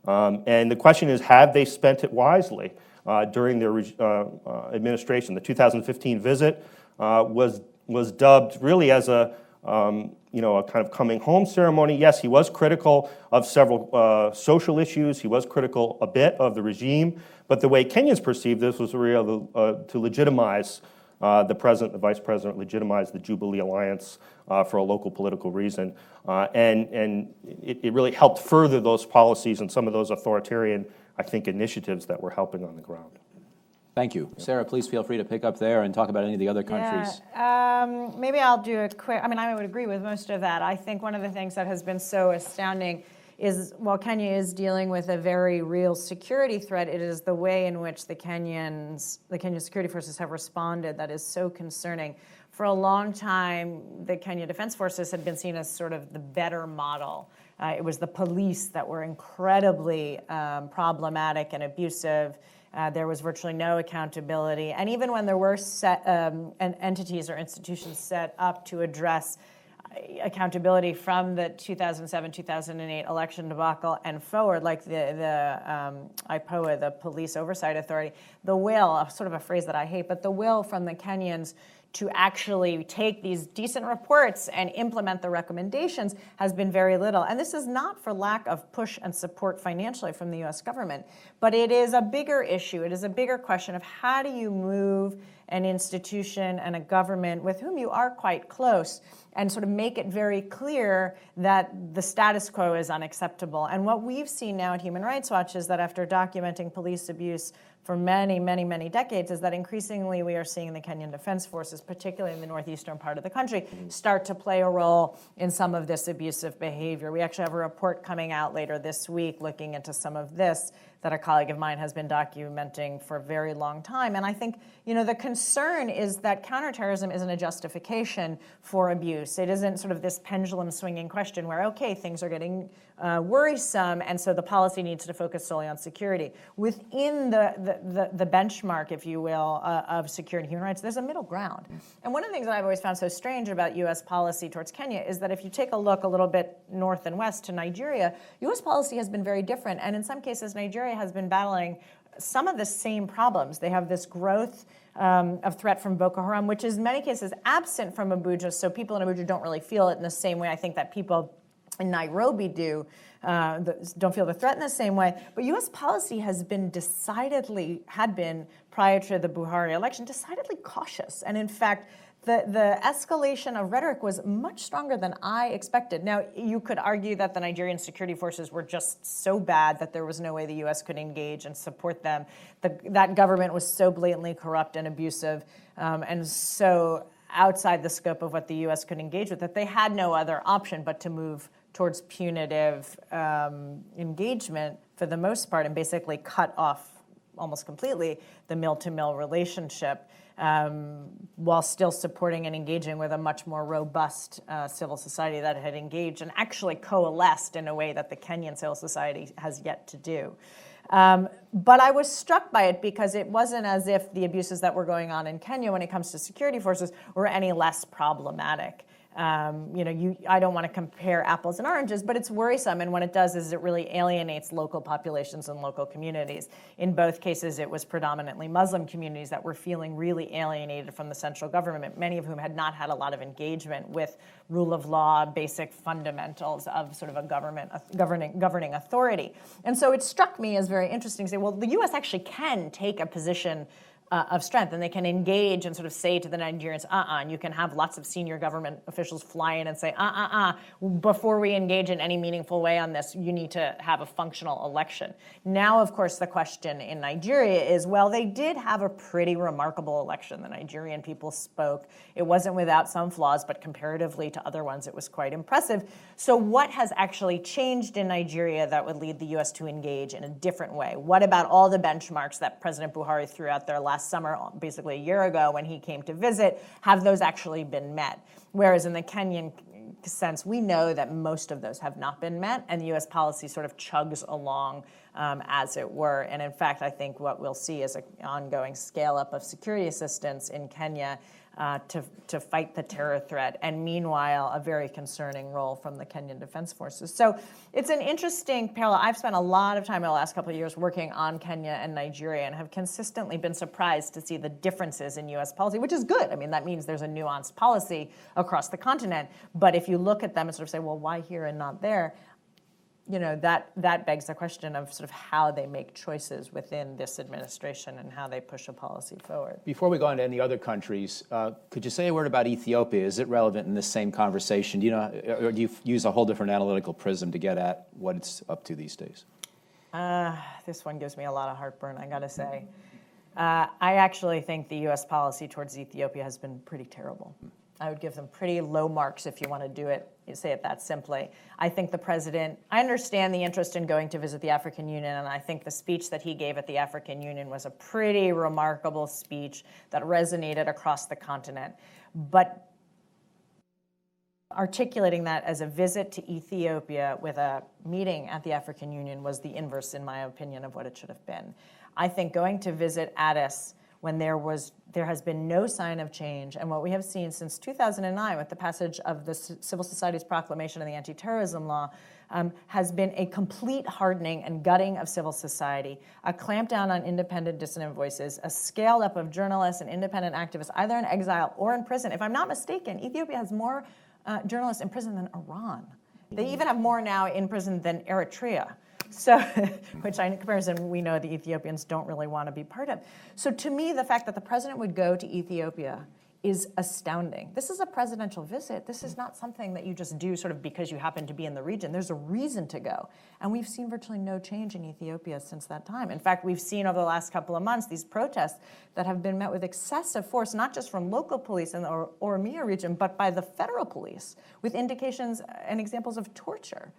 And the question is, have they spent it wisely during their administration? The 2015 visit was dubbed really as a kind of coming home ceremony. Yes, he was critical of several social issues. He was critical a bit of the regime. But the way Kenyans perceived this was really to legitimize the president, the vice president, legitimize the Jubilee Alliance for a local political reason. And it really helped further those policies and some of those authoritarian, I think, initiatives that were helping on the ground. Thank you. Sarah, please feel free to pick up there and talk about any of the other countries. Yeah, maybe I'll do a quick, I would agree with most of that. I think one of the things that has been so astounding is while Kenya is dealing with a very real security threat, it is the way in which the Kenyan security forces have responded that is so concerning. For a long time, the Kenya Defense Forces had been seen as sort of the better model. It was the police that were incredibly problematic and abusive. There was virtually no accountability. And even when there were entities or institutions set up to address accountability from the 2007-2008 election debacle and forward, like the IPOA, the Police Oversight Authority, the will, sort of a phrase that I hate, but the will from the Kenyans to actually take these decent reports and implement the recommendations has been very little. And this is not for lack of push and support financially from the US government, but it is a bigger issue. It is a bigger question of how do you move an institution and a government with whom you are quite close and sort of make it very clear that the status quo is unacceptable. And what we've seen now at Human Rights Watch is that after documenting police abuse for many decades, is that increasingly we are seeing the Kenyan Defense Forces, particularly in the northeastern part of the country, start to play a role in some of this abusive behavior. We actually have a report coming out later this week looking into some of this that a colleague of mine has been documenting for a very long time. And I think, the concern is that counterterrorism isn't a justification for abuse. It isn't sort of this pendulum swinging question where, okay, things are getting worrisome, and so the policy needs to focus solely on security. Within the benchmark, if you will, of security and human rights, there's a middle ground. And one of the things that I've always found so strange about U.S. policy towards Kenya is that if you take a look a little bit north and west to Nigeria, U.S. policy has been very different. And in some cases, Nigeria has been battling some of the same problems. They have this growth of threat from Boko Haram, which is in many cases absent from Abuja. So people in Abuja don't really feel it in the same way I think that people in Nairobi don't feel the threat in the same way. But U.S. policy had been prior to the Buhari election, decidedly cautious. And in fact, the escalation of rhetoric was much stronger than I expected. Now, you could argue that the Nigerian security forces were just so bad that there was no way the U.S. could engage and support them. That government was so blatantly corrupt and abusive, and so outside the scope of what the U.S. could engage with, that they had no other option but to move towards punitive engagement for the most part, and basically cut off almost completely the mill-to-mill relationship, while still supporting and engaging with a much more robust civil society that had engaged and actually coalesced in a way that the Kenyan civil society has yet to do. But I was struck by it because it wasn't as if the abuses that were going on in Kenya when it comes to security forces were any less problematic. I don't want to compare apples and oranges, but it's worrisome. And what it does is it really alienates local populations and local communities. In both cases, it was predominantly Muslim communities that were feeling really alienated from the central government, many of whom had not had a lot of engagement with rule of law, basic fundamentals of sort of a governing authority. And so it struck me as very interesting to say, well, the U.S. actually can take a position of strength, and they can engage and sort of say to the Nigerians, and you can have lots of senior government officials fly in and say, before we engage in any meaningful way on this, you need to have a functional election. Now, of course, the question in Nigeria is, well, they did have a pretty remarkable election. The Nigerian people spoke. It wasn't without some flaws, but comparatively to other ones, it was quite impressive. So what has actually changed in Nigeria that would lead the U.S. to engage in a different way? What about all the benchmarks that President Buhari threw out there last summer, basically a year ago when he came to visit? Have those actually been met? Whereas in the Kenyan sense, we know that most of those have not been met, and the U.S. policy sort of chugs along as it were. And in fact, I think what we'll see is an ongoing scale-up of security assistance in Kenya to fight the terror threat, and meanwhile, a very concerning role from the Kenyan Defense Forces. So it's an interesting parallel. I've spent a lot of time in the last couple of years working on Kenya and Nigeria, and have consistently been surprised to see the differences in U.S. policy, which is good. I mean, that means there's a nuanced policy across the continent. But if you look at them and sort of say, well, why here and not there? That begs the question of sort of how they make choices within this administration and how they push a policy forward. Before we go on to any other countries, could you say a word about Ethiopia? Is it relevant in this same conversation? Do you know, or do you use a whole different analytical prism to get at what it's up to these days? This one gives me a lot of heartburn, I gotta say. I actually think the U.S. policy towards Ethiopia has been pretty terrible. I would give them pretty low marks if you want to say it that simply. I think the president, I understand the interest in going to visit the African Union, and I think the speech that he gave at the African Union was a pretty remarkable speech that resonated across the continent. But articulating that as a visit to Ethiopia with a meeting at the African Union was the inverse, in my opinion, of what it should have been. I think going to visit Addis when there has been no sign of change, and what we have seen since 2009 with the passage of the Civil Society's Proclamation and the Anti-Terrorism Law, has been a complete hardening and gutting of civil society, a clampdown on independent dissident voices, a scale up of journalists and independent activists, either in exile or in prison. If I'm not mistaken, Ethiopia has more journalists in prison than Iran. They even have more now in prison than Eritrea. So, which in comparison, we know the Ethiopians don't really want to be part of. So to me, the fact that the president would go to Ethiopia is astounding. This is a presidential visit. This is not something that you just do sort of because you happen to be in the region. There's a reason to go. And we've seen virtually no change in Ethiopia since that time. In fact, we've seen over the last couple of months these protests that have been met with excessive force, not just from local police in the Oromia region, but by the federal police, with indications and examples of torture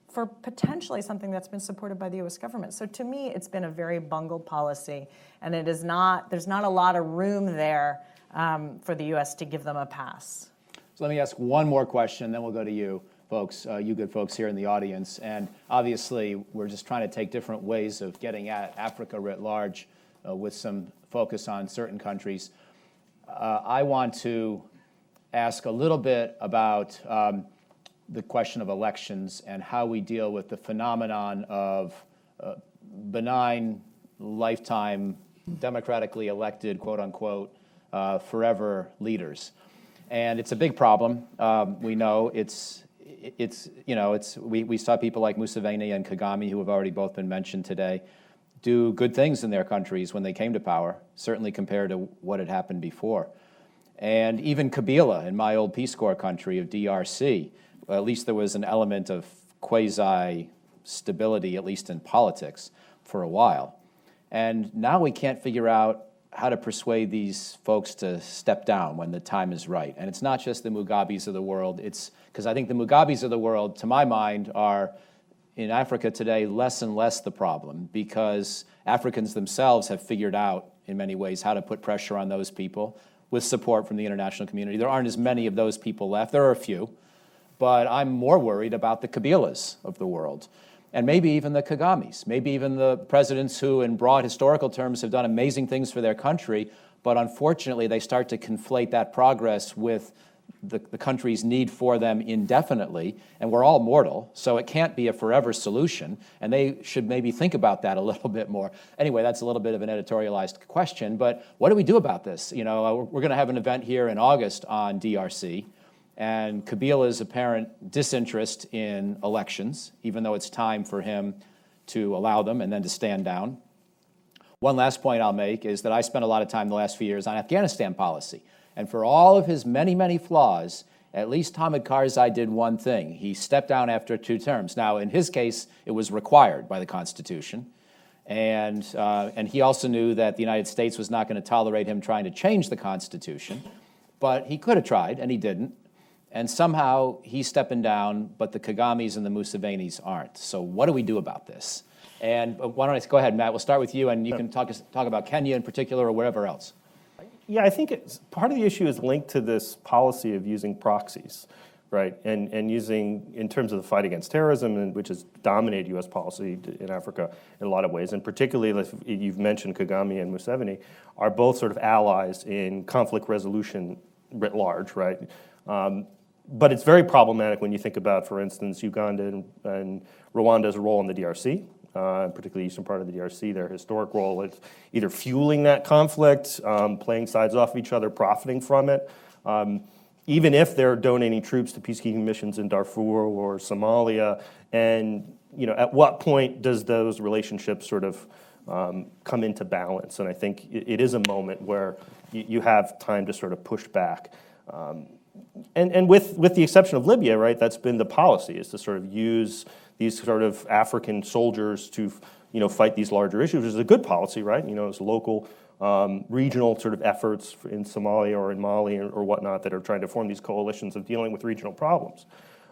for potentially something that's been supported by the U.S. government. So to me, it's been a very bungled policy, and there's not a lot of room there for the U.S. to give them a pass. So let me ask one more question, then we'll go to you folks, you good folks here in the audience. And obviously, we're just trying to take different ways of getting at Africa writ large with some focus on certain countries. I want to ask a little bit about the question of elections and how we deal with the phenomenon of benign, lifetime, democratically elected, quote unquote, forever leaders. And it's a big problem. We know we saw people like Museveni and Kagame, who have already both been mentioned today, do good things in their countries when they came to power, certainly compared to what had happened before. And even Kabila in my old Peace Corps country of DRC, well, at least there was an element of quasi-stability, at least in politics, for a while. And now we can't figure out how to persuade these folks to step down when the time is right. And it's not just the Mugabes of the world. It's because I think the Mugabes of the world, to my mind, are in Africa today less and less the problem, because Africans themselves have figured out in many ways how to put pressure on those people with support from the international community. There aren't as many of those people left. There are a few. But I'm more worried about the Kabilas of the world, and maybe even the Kagames, maybe even the presidents who, in broad historical terms, have done amazing things for their country, but unfortunately they start to conflate that progress with the country's need for them indefinitely, and we're all mortal, so it can't be a forever solution, and they should maybe think about that a little bit more. Anyway, that's a little bit of an editorialized question, but what do we do about this? You know, we're going to have an event here in August on DRC, and Kabila's apparent disinterest in elections, even though it's time for him to allow them and then to stand down. One last point I'll make is that I spent a lot of time the last few years on Afghanistan policy. And for all of his many, many flaws, at least Hamid Karzai did one thing. He stepped down after 2 terms. Now, in his case, it was required by the Constitution. And he also knew that the United States was not going to tolerate him trying to change the Constitution. But he could have tried, and he didn't. And somehow he's stepping down, but the Kagames and the Musevenis aren't. So what do we do about this? And why don't I go ahead, Matt? We'll start with you, and you can talk about Kenya in particular or wherever else. Yeah, I think part of the issue is linked to this policy of using proxies, right? And using, in terms of the fight against terrorism, which has dominated U.S. policy in Africa in a lot of ways, and particularly, if you've mentioned Kagame and Museveni, are both sort of allies in conflict resolution writ large, right? But it's very problematic when you think about, for instance, Uganda and Rwanda's role in the DRC. Particularly the eastern part of the DRC, their historic role is either fueling that conflict, playing sides off of each other, profiting from it. Even if they're donating troops to peacekeeping missions in Darfur or Somalia, and at what point does those relationships sort of come into balance? And I think it is a moment where you have time to sort of push back. And with the exception of Libya, right, that's been the policy, is to sort of use these sort of African soldiers to, fight these larger issues, which is a good policy, right? It's local, regional sort of efforts in Somalia or in Mali or whatnot that are trying to form these coalitions of dealing with regional problems.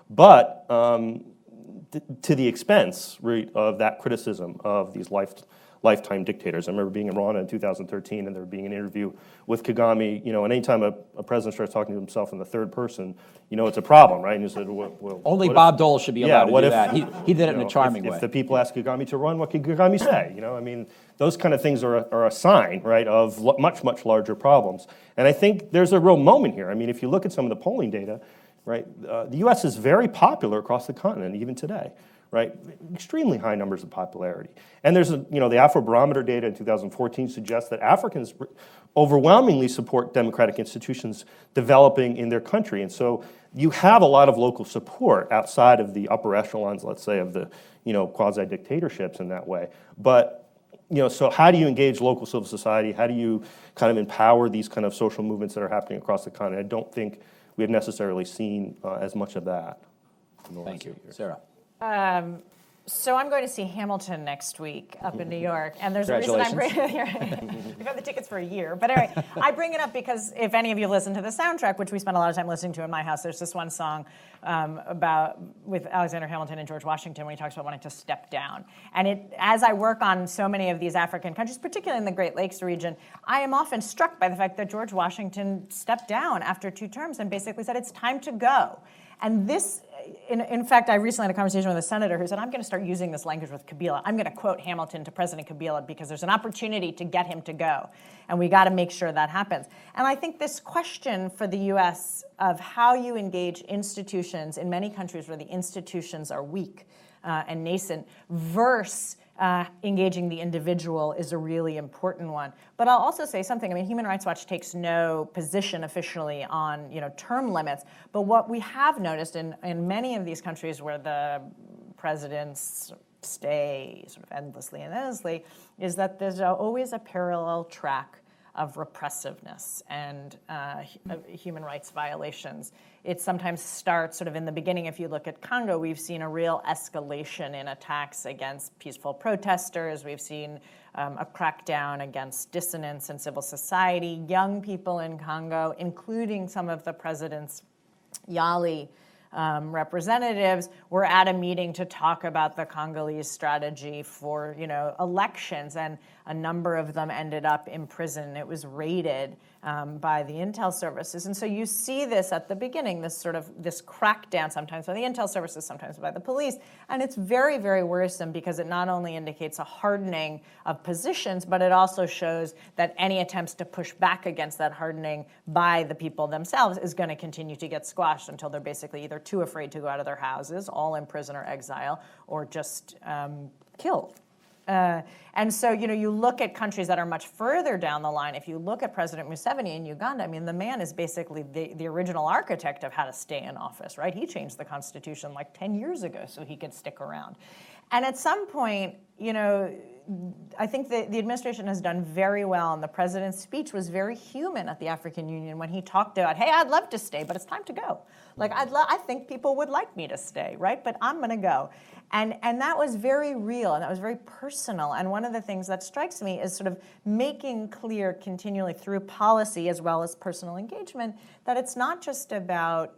But to the expense, right, of that criticism of these lifetime dictators. I remember being in Rwanda in 2013, and there being an interview with Kagame, and anytime a president starts talking to himself in the third person, it's a problem, right? And he said, well, only Bob Dole should be allowed to do that. He did it in a charming way. If the people ask Kagame to run, what can Kagame say? Those kind of things are a sign, right, of much, much larger problems. And I think there's a real moment here. If you look at some of the polling data, right, the U.S. is very popular across the continent, even today. Right, extremely high numbers of popularity. And there's the Afrobarometer data in 2014 suggests that Africans overwhelmingly support democratic institutions developing in their country. And so you have a lot of local support outside of the upper echelons, let's say, of the quasi-dictatorships in that way. But so how do you engage local civil society? How do you kind of empower these kind of social movements that are happening across the continent? I don't think we have necessarily seen as much of that. Thank you. Sarah. So I'm going to see Hamilton next week up in New York, and there's a reason I'm bringing it here. We've had the tickets for a year, but anyway, I bring it up because if any of you listen to the soundtrack, which we spend a lot of time listening to in my house, there's this one song with Alexander Hamilton and George Washington when he talks about wanting to step down. And as I work on so many of these African countries, particularly in the Great Lakes region, I am often struck by the fact that George Washington stepped down after 2 terms and basically said it's time to go. And this, in fact, I recently had a conversation with a senator who said, I'm going to start using this language with Kabila. I'm going to quote Hamilton to President Kabila because there's an opportunity to get him to go. And we got to make sure that happens. And I think this question for the U.S. of how you engage institutions in many countries where the institutions are weak and nascent versus engaging the individual is a really important one. But I'll also say something. Human Rights Watch takes no position officially on term limits. But what we have noticed in many of these countries where the presidents stay sort of endlessly and endlessly is that there's always a parallel track of repressiveness and human rights violations. It sometimes starts sort of in the beginning. If you look at Congo, we've seen a real escalation in attacks against peaceful protesters. We've seen a crackdown against dissidents and civil society. Young people in Congo, including some of the president's Yali representatives, were at a meeting to talk about the Congolese strategy for, elections, and a number of them ended up in prison. It was raided by the intel services. And so you see this at the beginning, this crackdown, sometimes by the intel services, sometimes by the police. And it's very, very worrisome because it not only indicates a hardening of positions, but it also shows that any attempts to push back against that hardening by the people themselves is going to continue to get squashed until they're basically either too afraid to go out of their houses, all in prison or exile, or just killed. And so, you look at countries that are much further down the line. If you look at President Museveni in Uganda, I mean, the man is basically the original architect of how to stay in office, right? He changed the constitution like 10 years ago so he could stick around. And at some point, I think the administration has done very well, and the president's speech was very human at the African Union when he talked about, hey, I'd love to stay, but it's time to go. Like, I think people would like me to stay, right? But I'm going to go. And that was very real, and that was very personal. And one of the things that strikes me is sort of making clear continually through policy as well as personal engagement that it's not just about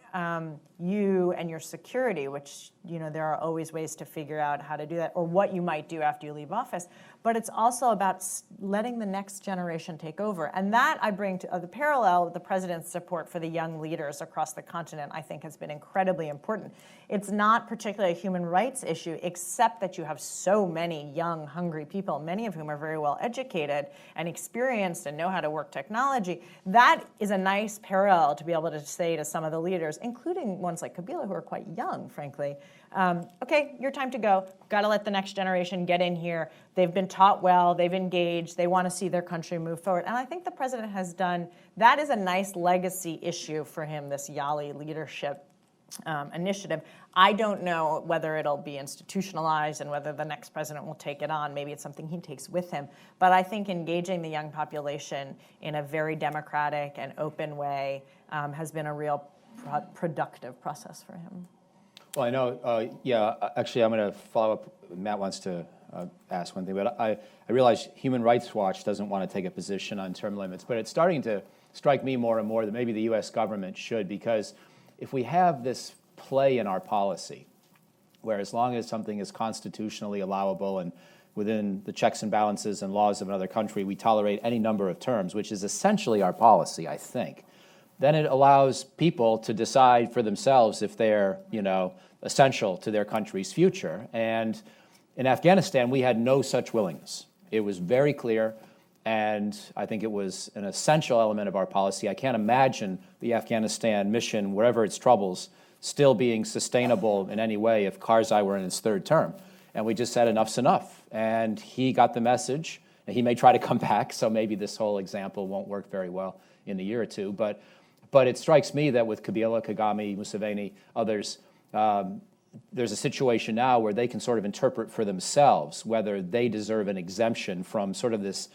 you and your security, which, there are always ways to figure out how to do that, or what you might do after you leave office, but it's also about letting the next generation take over. And that I bring to the parallel with the president's support for the young leaders across the continent, I think has been incredibly important. It's not particularly a human rights issue, except that you have so many young, hungry people, many of whom are very well educated and experienced and know how to work technology. That is a nice parallel to be able to say to some of the leaders, including ones like Kabila, who are quite young, frankly, okay, your time to go. Got to let the next generation get in here. They've been taught well. They've engaged. They want to see their country move forward. And I think the president has done, that is a nice legacy issue for him, this Yali leadership initiative. I don't know whether it'll be institutionalized and whether the next president will take it on. Maybe it's something he takes with him. But I think engaging the young population in a very democratic and open way has been a real productive process for him. Well, I know, actually, I'm going to follow up. Matt wants to ask one thing, but I realize Human Rights Watch doesn't want to take a position on term limits, but it's starting to strike me more and more that maybe the U.S. government should, because if we have this play in our policy, where as long as something is constitutionally allowable and within the checks and balances and laws of another country, we tolerate any number of terms, which is essentially our policy, I think, then it allows people to decide for themselves if they're, essential to their country's future. And in Afghanistan, we had no such willingness. It was very clear, and I think it was an essential element of our policy. I can't imagine the Afghanistan mission, wherever its troubles, still being sustainable in any way if Karzai were in his third term. And we just said enough's enough. And he got the message. And he may try to come back, so maybe this whole example won't work very well in a year or two. But it strikes me that with Kabila, Kagame, Museveni, others, there's a situation now where they can sort of interpret for themselves whether they deserve an exemption from sort of this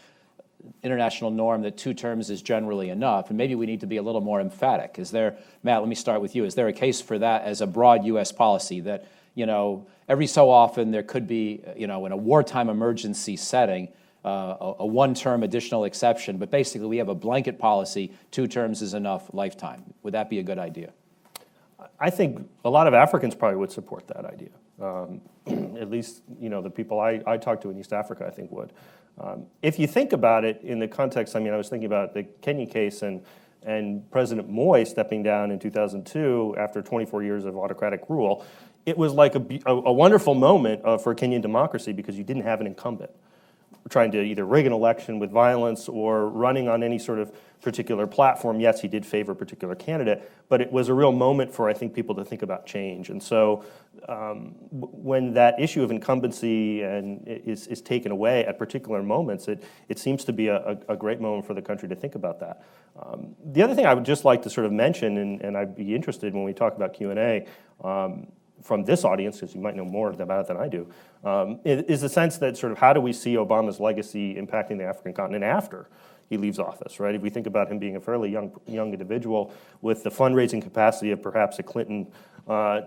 international norm that 2 terms is generally enough, and maybe we need to be a little more emphatic. Is there, Matt, let me start with you. Is there a case for that as a broad U.S. policy that, every so often there could be, in a wartime emergency setting, a 1-term additional exception, but basically we have a blanket policy, 2 terms is enough, lifetime. Would that be a good idea? I think a lot of Africans probably would support that idea. At least, the people I talk to in East Africa, I think would. If you think about it in the context, I was thinking about the Kenya case and President Moi stepping down in 2002 after 24 years of autocratic rule. It was like a wonderful moment for Kenyan democracy because you didn't have an incumbent trying to either rig an election with violence or running on any sort of particular platform. Yes, he did favor a particular candidate, but it was a real moment for, I think, people to think about change. And so when that issue of incumbency is taken away at particular moments, it seems to be a great moment for the country to think about that. The other thing I would just like to sort of mention, and I'd be interested when we talk about Q&A, from this audience, because you might know more about it than I do, is the sense that sort of how do we see Obama's legacy impacting the African continent after he leaves office, right? If we think about him being a fairly young individual with the fundraising capacity of perhaps a Clinton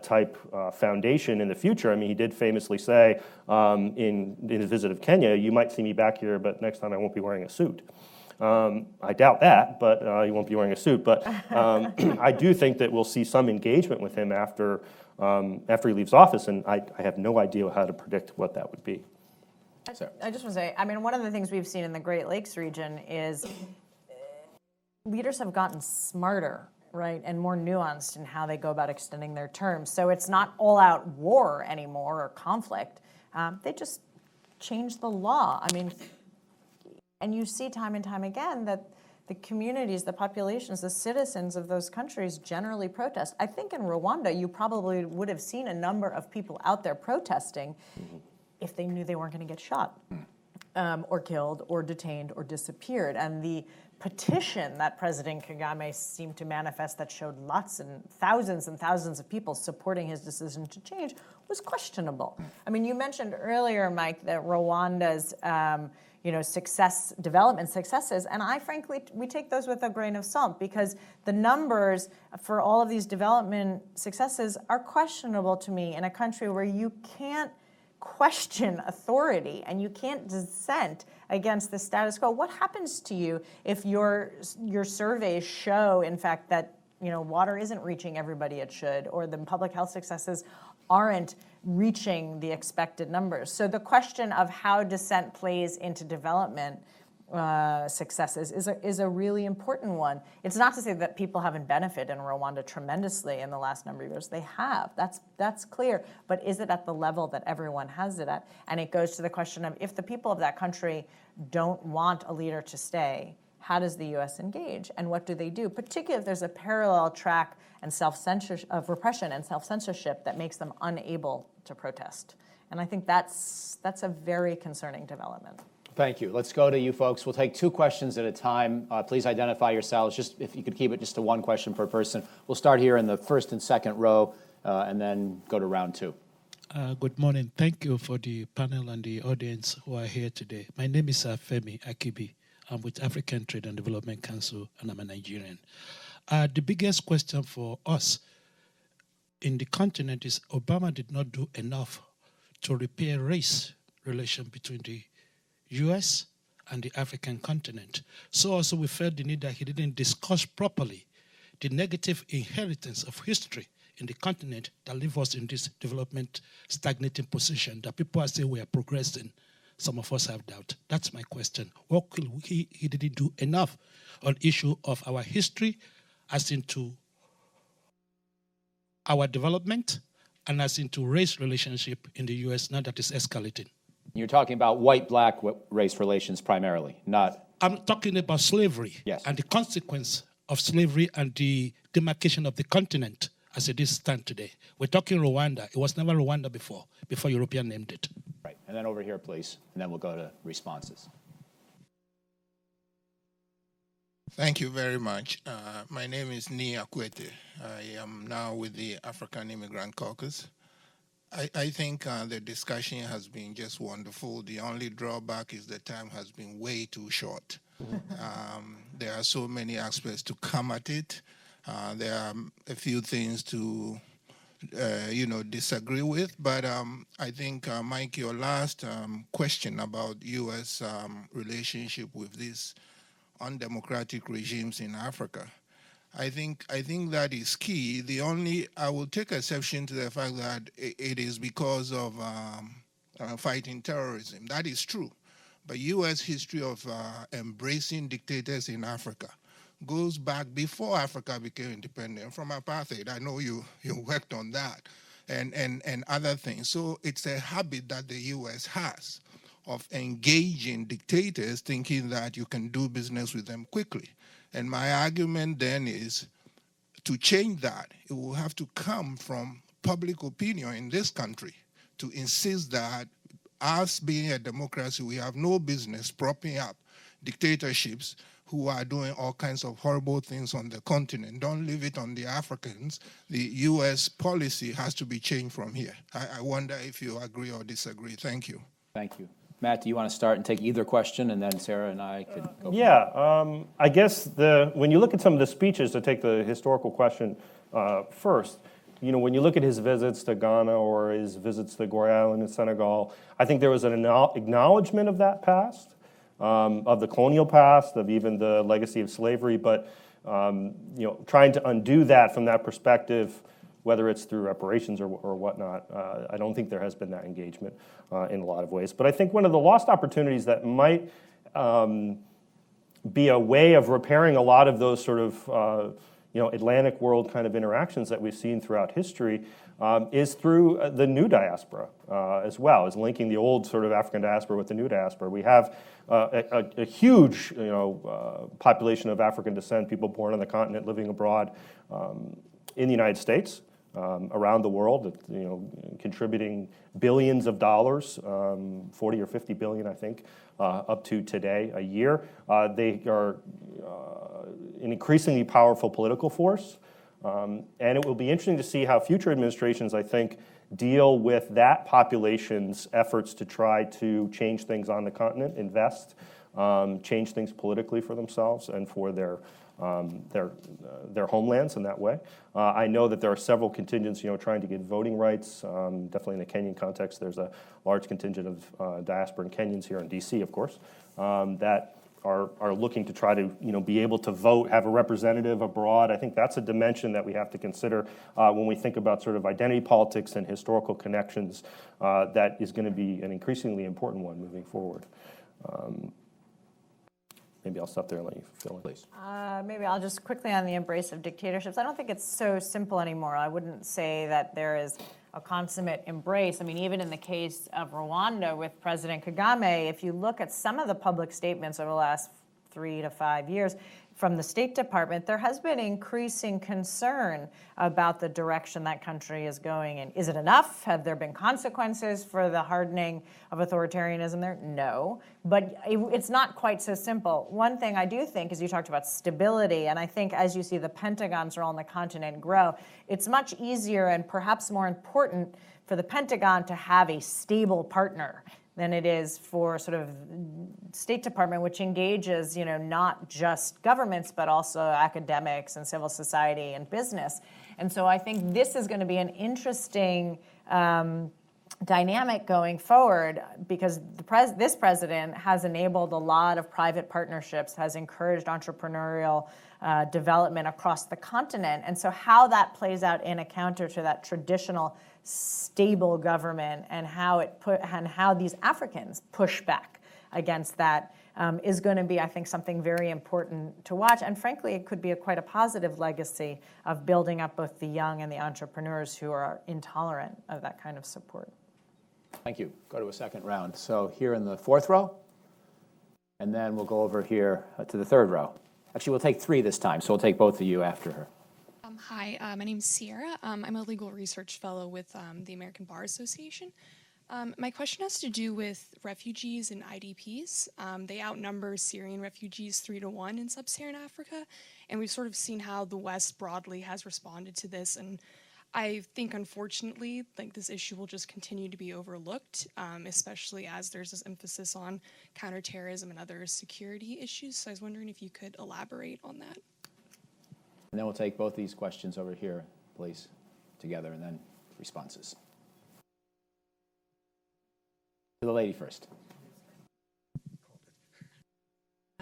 type foundation in the future. I mean, he did famously say in his visit of Kenya, "You might see me back here, but next time I won't be wearing a suit." I doubt that, but he won't be wearing a suit. But I do think that we'll see some engagement with him after he leaves office, and I have no idea how to predict what that would be. I just want to say, I mean, one of the things we've seen in the Great Lakes region is leaders have gotten smarter, right, and more nuanced in how they go about extending their terms. So it's not all-out war anymore or conflict. They just changed the law. I mean, and you see time and time again that the communities, the populations, the citizens of those countries generally protest. I think in Rwanda, you probably would have seen a number of people out there protesting if they knew they weren't going to get shot or killed or detained or disappeared. And the petition that President Kagame seemed to manifest that showed lots and thousands of people supporting his decision to change was questionable. I mean, you mentioned earlier, Mike, that Rwanda's development successes, and we take those with a grain of salt because the numbers for all of these development successes are questionable to me in a country where you can't question authority and you can't dissent against the status quo. What happens to you if your surveys show, in fact, that water isn't reaching everybody it should, or the public health successes aren't reaching the expected numbers? So the question of how dissent plays into development successes is a really important one. It's not to say that people haven't benefited in Rwanda tremendously in the last number of years. They have. That's clear. But is it at the level that everyone has it at? And it goes to the question of if the people of that country don't want a leader to stay, how does the U.S. engage? And what do they do? Particularly if there's a parallel track and self-censorship of repression and self-censorship that makes them unable to protest. And I think that's a very concerning development. Thank you. Let's go to you folks. We'll take 2 questions at a time. Please identify yourselves. Just if you could keep it just to 1 question per person. We'll start here in the first and second row, and then go to round 2. Good morning. Thank you for the panel and the audience who are here today. My name is Femi Akibi. I'm with African Trade and Development Council, and I'm a Nigerian. The biggest question for us in the continent is Obama did not do enough to repair race relation between the U.S. and the African continent. So also we felt the need that he didn't discuss properly the negative inheritance of history in the continent that leave us in this development stagnating position that people are saying we are progressing. Some of us have doubt. That's my question. What could he didn't do enough on issue of our history as into our development and as into race relationship in the U.S. now that is escalating. You're talking about white-black race relations primarily, not... I'm talking about slavery. Yes. And the consequence of slavery and the demarcation of the continent as it is stand today. We're talking Rwanda. It was never Rwanda before European named it. Right. And then over here, please. And then we'll go to responses. Thank you very much. My name is Ni Akwete. I am now with the African Immigrant Caucus. I think the discussion has been just wonderful. The only drawback is the time has been way too short. There are so many aspects to come at it. There are a few things to, disagree with. But I think, Mike, your last question about U.S. Relationship with these undemocratic regimes in Africa, I think that is key. I will take exception to the fact that it is because of fighting terrorism. That is true. But U.S. history of embracing dictators in Africa goes back before Africa became independent from apartheid. I know you worked on that and other things. So it's a habit that the U.S. has of engaging dictators thinking that you can do business with them quickly. And my argument then is to change that, it will have to come from public opinion in this country to insist that us being a democracy, we have no business propping up dictatorships who are doing all kinds of horrible things on the continent. Don't leave it on the Africans. The U.S. policy has to be changed from here. I wonder if you agree or disagree. Thank you. Thank you. Matt, do you want to start and take either question, and then Sarah and I could go? Yeah, I guess when you look at some of the speeches, to take the historical question first, you know, when you look at his visits to Ghana or his visits to Gorée Island in Senegal, I think there was an acknowledgement of that past, of the colonial past, of even the legacy of slavery, but you know, trying to undo that from that perspective, whether it's through reparations or whatnot, I don't think there has been that engagement in a lot of ways. But I think one of the lost opportunities that might be a way of repairing a lot of those sort of you know, Atlantic world kind of interactions that we've seen throughout history is through the new diaspora as well, as linking the old sort of African diaspora with the new diaspora. We have a huge, you know, population of African descent, people born on the continent, living abroad in the United States, around the world, you know, contributing billions of dollars, 40 or 50 billion, I think, up to today a year. They are an increasingly powerful political force, and it will be interesting to see how future administrations, I think, deal with that population's efforts to try to change things on the continent, invest, change things politically for themselves and for their homelands in that way. I know that there are several contingents, you know, trying to get voting rights. Definitely in the Kenyan context, there's a large contingent of diasporan Kenyans here in D.C., of course, that are looking to try to, you know, be able to vote, have a representative abroad. I think that's a dimension that we have to consider when we think about sort of identity politics and historical connections. That is going to be an increasingly important one moving forward. Maybe I'll stop there and let you fill in. Please. Maybe I'll just quickly on the embrace of dictatorships. I don't think it's so simple anymore. I wouldn't say that there is a consummate embrace. I mean, even in the case of Rwanda with President Kagame, if you look at some of the public statements over the last 3 to 5 years from the State Department, there has been increasing concern about the direction that country is going in. Is it enough? Have there been consequences for the hardening of authoritarianism there? No, but it's not quite so simple. One thing I do think is you talked about stability, and I think as you see the Pentagon's role on the continent grow, it's much easier and perhaps more important for the Pentagon to have a stable partner than it is for sort of State Department, which engages, you know, not just governments, but also academics and civil society and business. And so I think this is going to be an interesting dynamic going forward because this president has enabled a lot of private partnerships, has encouraged entrepreneurial development across the continent. And so how that plays out in a counter to that traditional stable government and how these Africans push back against that is going to be, I think, something very important to watch. And frankly, it could be quite a positive legacy of building up both the young and the entrepreneurs who are intolerant of that kind of support. Thank you. Go to a second round. So here in the fourth row, and then we'll go over here to the third row. Actually, we'll take three this time, so we'll take both of you after her. Hi, my name's Sierra. I'm a legal research fellow with the American Bar Association. My question has to do with refugees and IDPs. They outnumber Syrian refugees 3 to 1 in sub-Saharan Africa, and we've sort of seen how the West broadly has responded to this. And I think, unfortunately, like this issue will just continue to be overlooked, especially as there's this emphasis on counterterrorism and other security issues. So I was wondering if you could elaborate on that. And then we'll take both these questions over here, please, together, and then responses. To the lady first.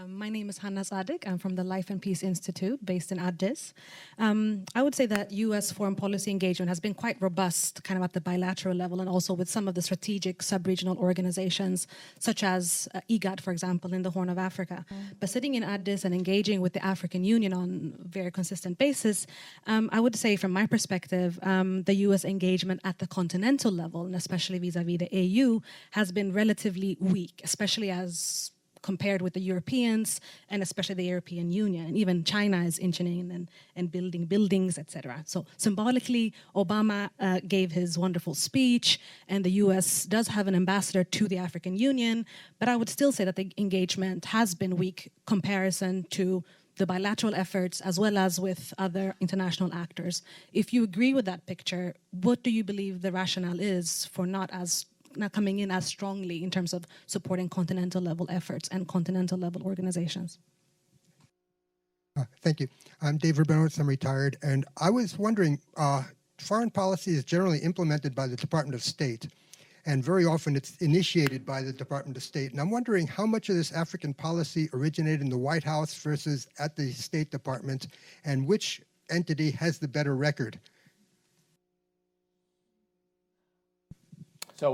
My name is Hannah Zadig. I'm from the Life and Peace Institute based in Addis. I would say that U.S. foreign policy engagement has been quite robust kind of at the bilateral level and also with some of the strategic sub-regional organizations such as IGAD, for example, in the Horn of Africa. But sitting in Addis and engaging with the African Union on a very consistent basis, I would say from my perspective, the U.S. engagement at the continental level, and especially vis-a-vis the AU, has been relatively weak, especially as compared with the Europeans and especially the European Union. And even China is inching in and building buildings, etc. So symbolically, Obama gave his wonderful speech, and the US does have an ambassador to the African Union, but I would still say that the engagement has been weak comparison to the bilateral efforts as well as with other international actors. If you agree with that picture, what do you believe the rationale is for not as not coming in as strongly in terms of supporting continental level efforts and continental level organizations. Thank you. I'm Dave Rabinowitz. I'm retired. And I was wondering, foreign policy is generally implemented by the Department of State. And very often it's initiated by the Department of State. And I'm wondering how much of this African policy originated in the White House versus at the State Department, and which entity has the better record? So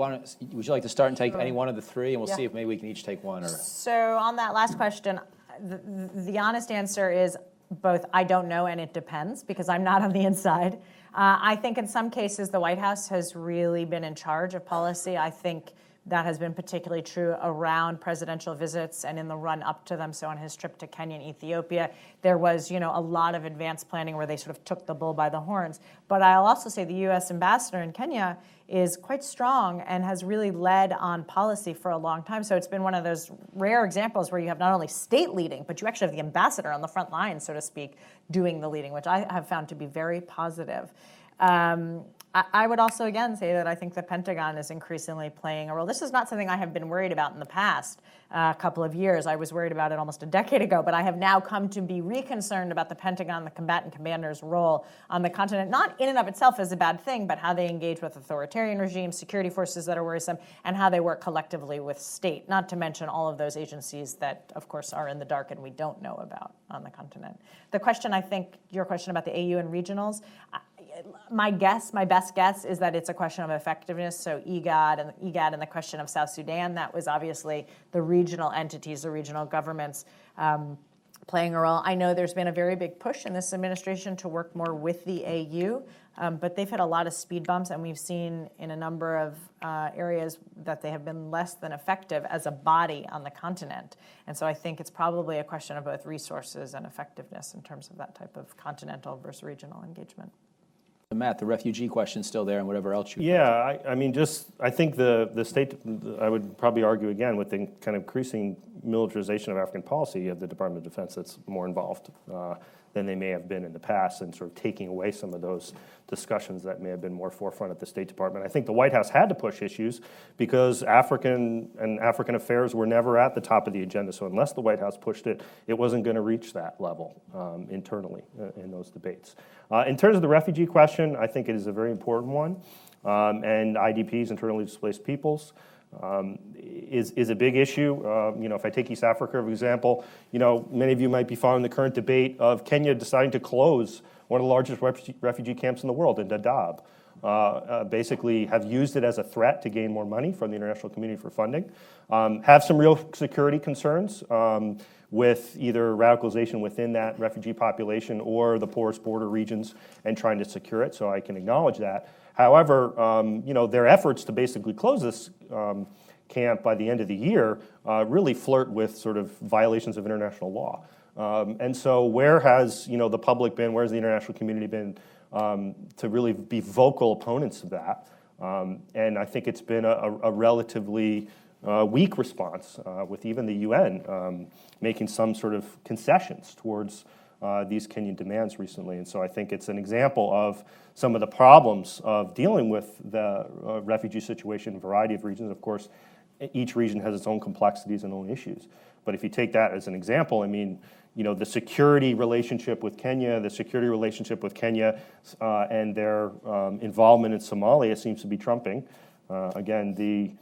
would you like to start and take any one of the three, and we'll see if maybe we can each take one? Or So on that last question, the honest answer is both I don't know and it depends, because I'm not on the inside. I think in some cases the White House has really been in charge of policy. I think that has been particularly true around presidential visits and in the run up to them. So on his trip to Kenya and Ethiopia, there was, a lot of advanced planning where they sort of took the bull by the horns. But I'll also say the U.S. ambassador in Kenya is quite strong and has really led on policy for a long time. So it's been one of those rare examples where you have not only state leading, but you actually have the ambassador on the front line, so to speak, doing the leading, which I have found to be very positive. I would also, again, say that I think the Pentagon is increasingly playing a role. This is not something I have been worried about in the past couple of years. I was worried about it almost a decade ago, but I have now come to be reconcerned about the Pentagon, the combatant commanders' role on the continent, not in and of itself as a bad thing, but how they engage with authoritarian regimes, security forces that are worrisome, and how they work collectively with state, not to mention all of those agencies that, of course, are in the dark and we don't know about on the continent. The question, I think, your question about the AU and regionals, my best guess is that it's a question of effectiveness. So IGAD and the question of South Sudan, that was obviously the regional entities, the regional governments playing a role. I know there's been a very big push in this administration to work more with the AU, but they've hit a lot of speed bumps, and we've seen in a number of areas that they have been less than effective as a body on the continent. And so I think it's probably a question of both resources and effectiveness in terms of that type of continental versus regional engagement. Matt, the refugee question's still there, and whatever else you. Yeah, I think the state, I would probably argue again with the kind of increasing militarization of African policy, you have the Department of Defense that's more involved than they may have been in the past, and sort of taking away some of those discussions that may have been more forefront at the State Department. I think the White House had to push issues because African affairs were never at the top of the agenda. So unless the White House pushed it, it wasn't going to reach that level internally in those debates. In terms of the refugee question, I think it is a very important one. And IDPs, internally displaced peoples, is a big issue. If I take East Africa, for example, many of you might be following the current debate of Kenya deciding to close one of the largest refugee camps in the world, in Dadaab. Basically have used it as a threat to gain more money from the international community for funding. Have some real security concerns with either radicalization within that refugee population or the poorest border regions and trying to secure it, so I can acknowledge that. However, their efforts to basically close this camp by the end of the year really flirt with sort of violations of international law. And so where has the public been, where has the international community been to really be vocal opponents of that? And I think it's been a relatively weak response with even the UN making some sort of concessions towards these Kenyan demands recently. And so I think it's an example of some of the problems of dealing with the refugee situation in a variety of regions. Of course, each region has its own complexities and own issues. But if you take that as an example, the security relationship with Kenya, and their involvement in Somalia seems to be trumping. Again, the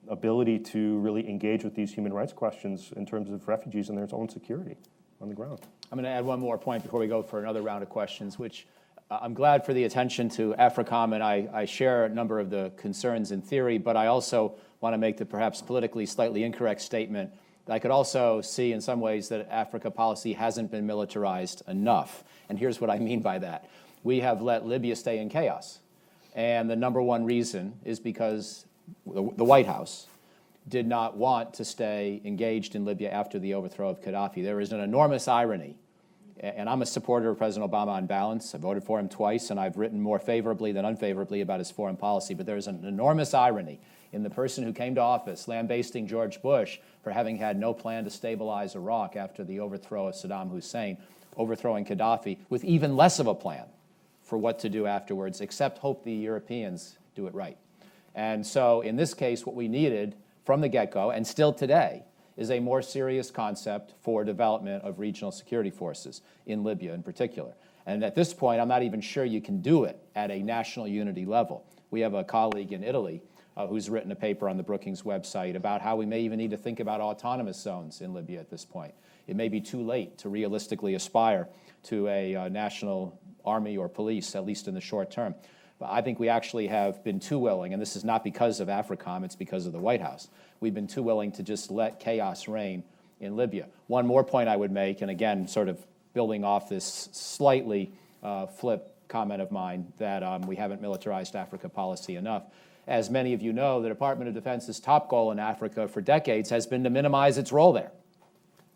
ability to really engage with these human rights questions in terms of refugees and their own security on the ground. I'm going to add one more point before we go for another round of questions, which I'm glad for the attention to AFRICOM, and I share a number of the concerns in theory, but I also want to make the perhaps politically slightly incorrect statement that I could also see in some ways that Africa policy hasn't been militarized enough. And here's what I mean by that. We have let Libya stay in chaos. And the number one reason is because the White House did not want to stay engaged in Libya after the overthrow of Gaddafi. There is an enormous irony. And I'm a supporter of President Obama on balance. I voted for him twice, and I've written more favorably than unfavorably about his foreign policy. But there's an enormous irony in the person who came to office lambasting George Bush for having had no plan to stabilize Iraq after the overthrow of Saddam Hussein, overthrowing Gaddafi with even less of a plan for what to do afterwards, except hope the Europeans do it right. And so in this case, what we needed from the get-go, and still today, is a more serious concept for development of regional security forces in Libya in particular. And at this point, I'm not even sure you can do it at a national unity level. We have a colleague in Italy who's written a paper on the Brookings website about how we may even need to think about autonomous zones in Libya at this point. It may be too late to realistically aspire to a national army or police, at least in the short term. But I think we actually have been too willing, and this is not because of AFRICOM, it's because of the White House. We've been too willing to just let chaos reign in Libya. One more point I would make, and again, sort of building off this slightly flip comment of mine that we haven't militarized Africa policy enough. As many of you know, the Department of Defense's top goal in Africa for decades has been to minimize its role there.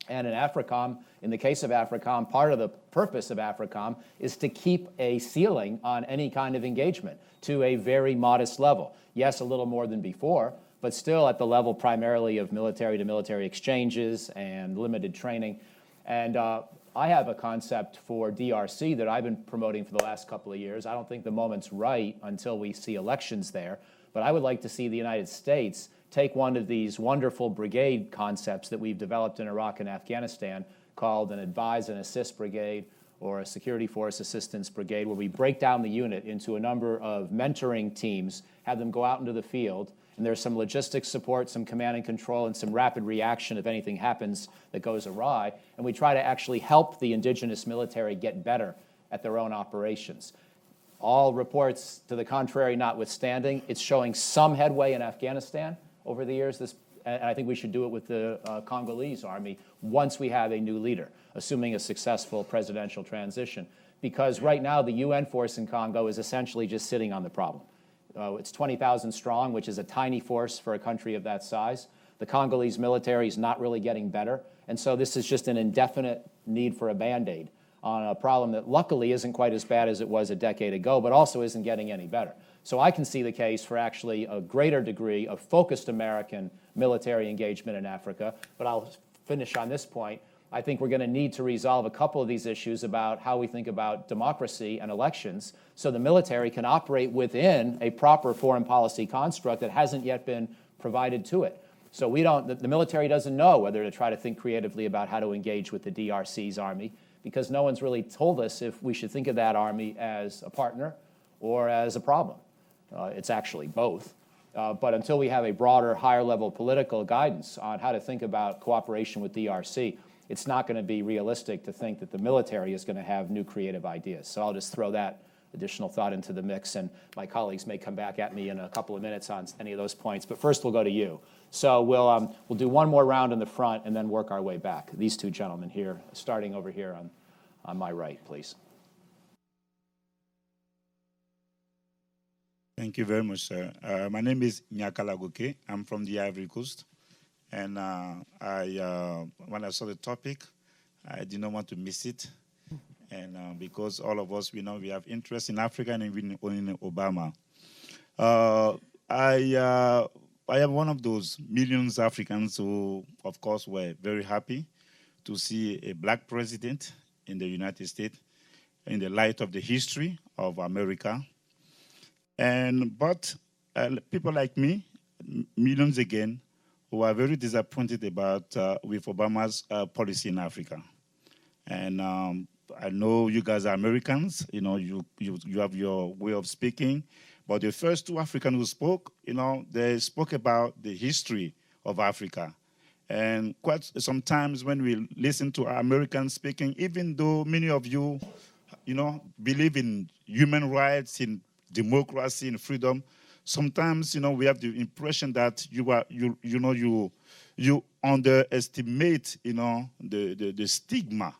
And in AFRICOM, in the case of AFRICOM, part of the purpose of AFRICOM is to keep a ceiling on any kind of engagement to a very modest level. Yes, a little more than before, but still at the level primarily of military-to-military exchanges and limited training. And I have a concept for DRC that I've been promoting for the last couple of years. I don't think the moment's right until we see elections there, but I would like to see the United States take one of these wonderful brigade concepts that we've developed in Iraq and Afghanistan called an advise and assist brigade or a security force assistance brigade, where we break down the unit into a number of mentoring teams, have them go out into the field, and there's some logistics support, some command and control, and some rapid reaction if anything happens that goes awry, and we try to actually help the indigenous military get better at their own operations. All reports to the contrary notwithstanding, it's showing some headway in Afghanistan over the years, and I think we should do it with the Congolese army once we have a new leader, assuming a successful presidential transition. Because right now, the UN force in Congo is essentially just sitting on the problem. It's 20,000 strong, which is a tiny force for a country of that size. The Congolese military is not really getting better, and so this is just an indefinite need for a Band-Aid on a problem that luckily isn't quite as bad as it was a decade ago, but also isn't getting any better. So I can see the case for actually a greater degree of focused American military engagement in Africa, but I'll finish on this point. I think we're going to need to resolve a couple of these issues about how we think about democracy and elections so the military can operate within a proper foreign policy construct that hasn't yet been provided to it. So the military doesn't know whether to try to think creatively about how to engage with the DRC's army, because no one's really told us if we should think of that army as a partner or as a problem. It's actually both. But until we have a broader, higher-level political guidance on how to think about cooperation with DRC, it's not going to be realistic to think that the military is going to have new creative ideas. So I'll just throw that additional thought into the mix, and my colleagues may come back at me in a couple of minutes on any of those points. But first, we'll go to you. So we'll do one more round in the front and then work our way back. These two gentlemen here, starting over here on my right, please. Thank you very much, sir. My name is Nyakala Goke. I'm from the Ivory Coast. And when I saw the topic, I did not want to miss it. And because all of us, we know we have interest in Africa and even in Obama. I am one of those millions of Africans who, of course, were very happy to see a black president in the United States in the light of the history of America. But people like me, millions again, who are very disappointed about with Obama's policy in Africa. And I know you guys are Americans, you know, you have your way of speaking, but the first two Africans who spoke, you know, they spoke about the history of Africa. And quite sometimes when we listen to Americans speaking, even though many of you, you know, believe in human rights, in democracy and freedom, sometimes, you know, we have the impression that you underestimate, you know, the stigma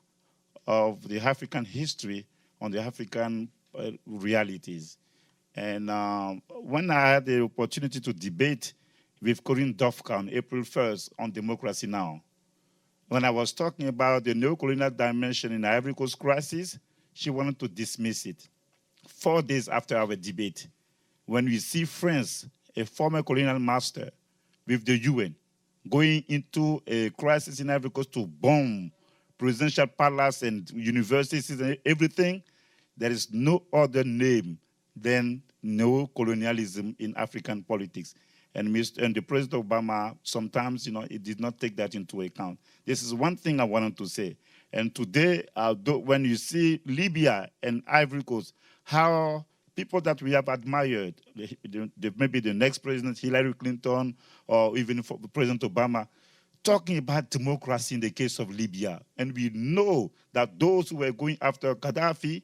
of the African history on the African realities. And when I had the opportunity to debate with Corinne Dofka on April 1st on Democracy Now!, when I was talking about the neo-colonial dimension in the Ivory Coast crisis, she wanted to dismiss it. 4 days after our debate, when we see France, a former colonial master, with the UN, going into a crisis in Ivory Coast to bomb presidential palace and universities and everything, there is no other name than neo-colonialism in African politics. And the President Obama, sometimes, he did not take that into account. This is one thing I wanted to say. And today, when you see Libya and Ivory Coast, how people that we have admired, maybe the next president, Hillary Clinton, or even President Obama, talking about democracy in the case of Libya. And we know that those who were going after Gaddafi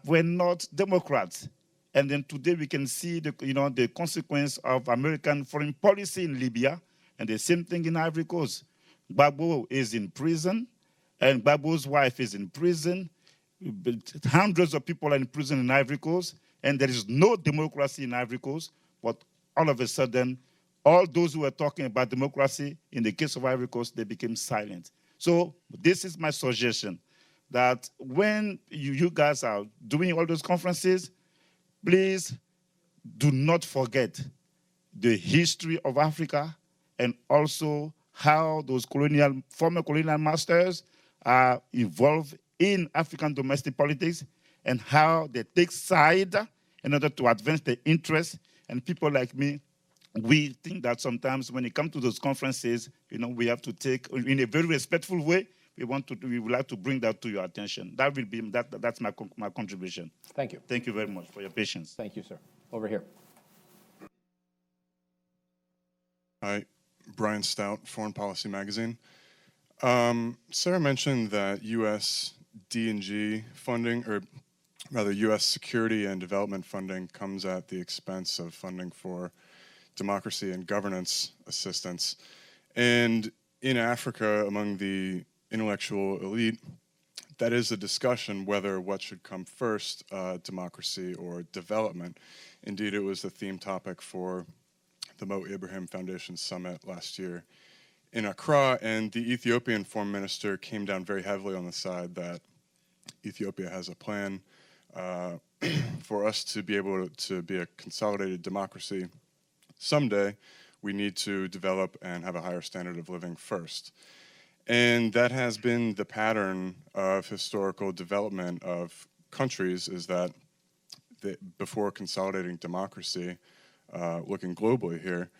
were not Democrats. And then today we can see the consequence of American foreign policy in Libya, and the same thing in Ivory Coast. Gbagbo is in prison, and Gbagbo's wife is in prison. Hundreds of people are in prison in Ivory Coast, and there is no democracy in Ivory Coast. But all of a sudden, all those who were talking about democracy, in the case of Ivory Coast, they became silent. So this is my suggestion, that when you guys are doing all those conferences, please do not forget the history of Africa and also how those former colonial masters are involved in African domestic politics and how they take side in order to advance their interests. And people like me, we think that sometimes when it comes to those conferences, we have to take, in a very respectful way, we would like to bring that to your attention. That's my contribution. Thank you. Thank you very much for your patience. Thank you, sir. Over here. Hi, Brian Stout, Foreign Policy Magazine. Sarah mentioned that U.S. D&G funding, or rather U.S. security and development funding, comes at the expense of funding for democracy and governance assistance. And in Africa, among the intellectual elite, that is a discussion whether what should come first, democracy or development. Indeed, it was the theme topic for the Mo Ibrahim Foundation Summit last year in Accra, and the Ethiopian Foreign Minister came down very heavily on the side that Ethiopia has a plan for us to be able to be a consolidated democracy. Someday, we need to develop and have a higher standard of living first. And that has been the pattern of historical development of countries, is that before consolidating democracy, looking globally here,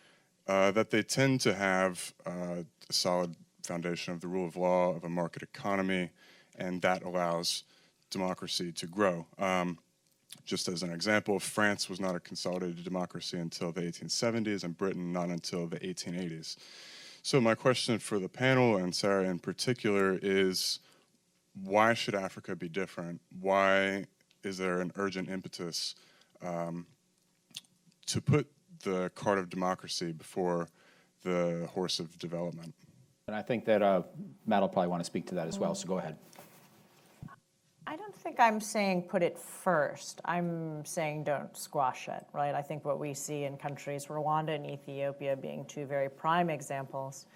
that they tend to have a solid foundation of the rule of law, of a market economy, and that allows democracy to grow. Just as an example, France was not a consolidated democracy until the 1870s, and Britain not until the 1880s. So my question for the panel, and Sarah in particular, is why should Africa be different? Why is there an urgent impetus to put the cart of democracy before the horse of development? And I think that Matt will probably want to speak to that as well, so go ahead. I don't think I'm saying put it first. I'm saying don't squash it, right? I think what we see in countries, Rwanda and Ethiopia being two very prime examples,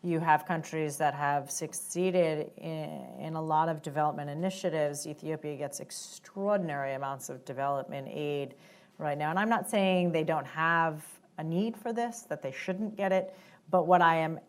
you have countries that have succeeded in a lot of development initiatives. Ethiopia gets extraordinary amounts of development aid right now. And I'm not saying they don't have a need for this, that they shouldn't get it, but what I am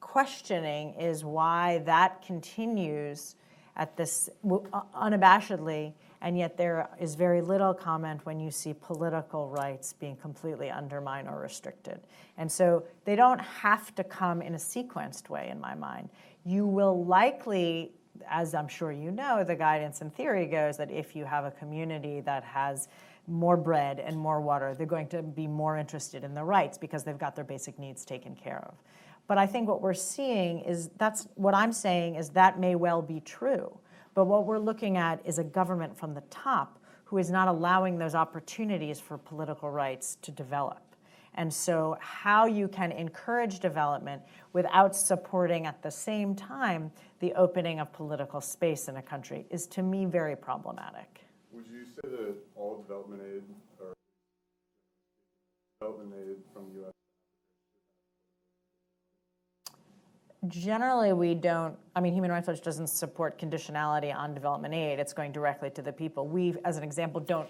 questioning is why that continues at this unabashedly, and yet there is very little comment when you see political rights being completely undermined or restricted. And so they don't have to come in a sequenced way, in my mind. You will likely, as I'm sure you know, the guidance and theory goes that if you have a community that has more bread and more water, they're going to be more interested in the rights because they've got their basic needs taken care of. But I think what we're seeing is, that's what I'm saying, is that may well be true. But what we're looking at is a government from the top who is not allowing those opportunities for political rights to develop. And so how you can encourage development without supporting at the same time the opening of political space in a country is, to me, very problematic. Would you say that all development aid or development aid from the U.S. Generally, we don't, Human Rights Watch doesn't support conditionality on development aid. It's going directly to the people. We, as an example, don't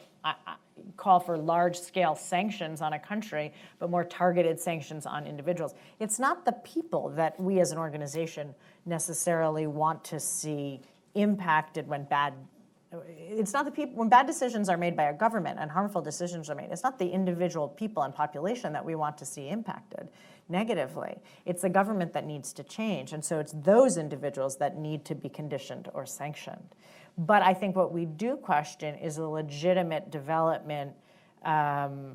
call for large-scale sanctions on a country, but more targeted sanctions on individuals. It's not the people that we as an organization necessarily want to see impacted when bad it's not the people, when bad decisions are made by a government and harmful decisions are made, it's not the individual people and population that we want to see impacted negatively. It's the government that needs to change. And so it's those individuals that need to be conditioned or sanctioned. But I think what we do question is the legitimate development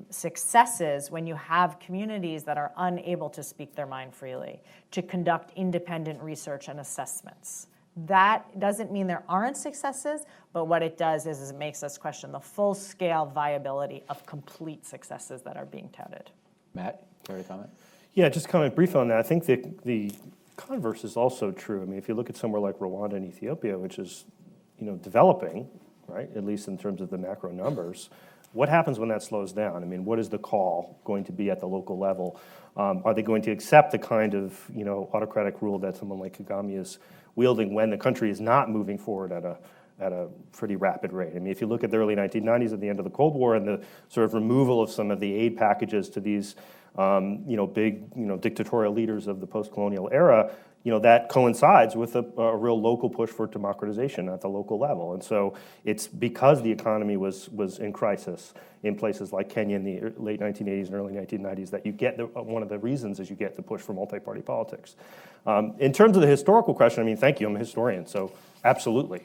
successes when you have communities that are unable to speak their mind freely, to conduct independent research and assessments. That doesn't mean there aren't successes, but what it does is it makes us question the full-scale viability of complete successes that are being touted. Matt, care to comment? Yeah, just comment briefly on that. I think the converse is also true. I mean, if you look at somewhere like Rwanda and Ethiopia, which is, developing, right, at least in terms of the macro numbers, what happens when that slows down? I mean, what is the call going to be at the local level? Are they going to accept the kind of, autocratic rule that someone like Kagame is wielding when the country is not moving forward at a pretty rapid rate? I mean, if you look at the early 1990s at the end of the Cold War and the sort of removal of some of the aid packages to these, big, dictatorial leaders of the post-colonial era, that coincides with a real local push for democratization at the local level. And so it's because the economy was in crisis in places like Kenya in the late 1980s and early 1990s that you get one of the reasons is you get the push for multi-party politics. In terms of the historical question, I mean, thank you, I'm a historian, so absolutely.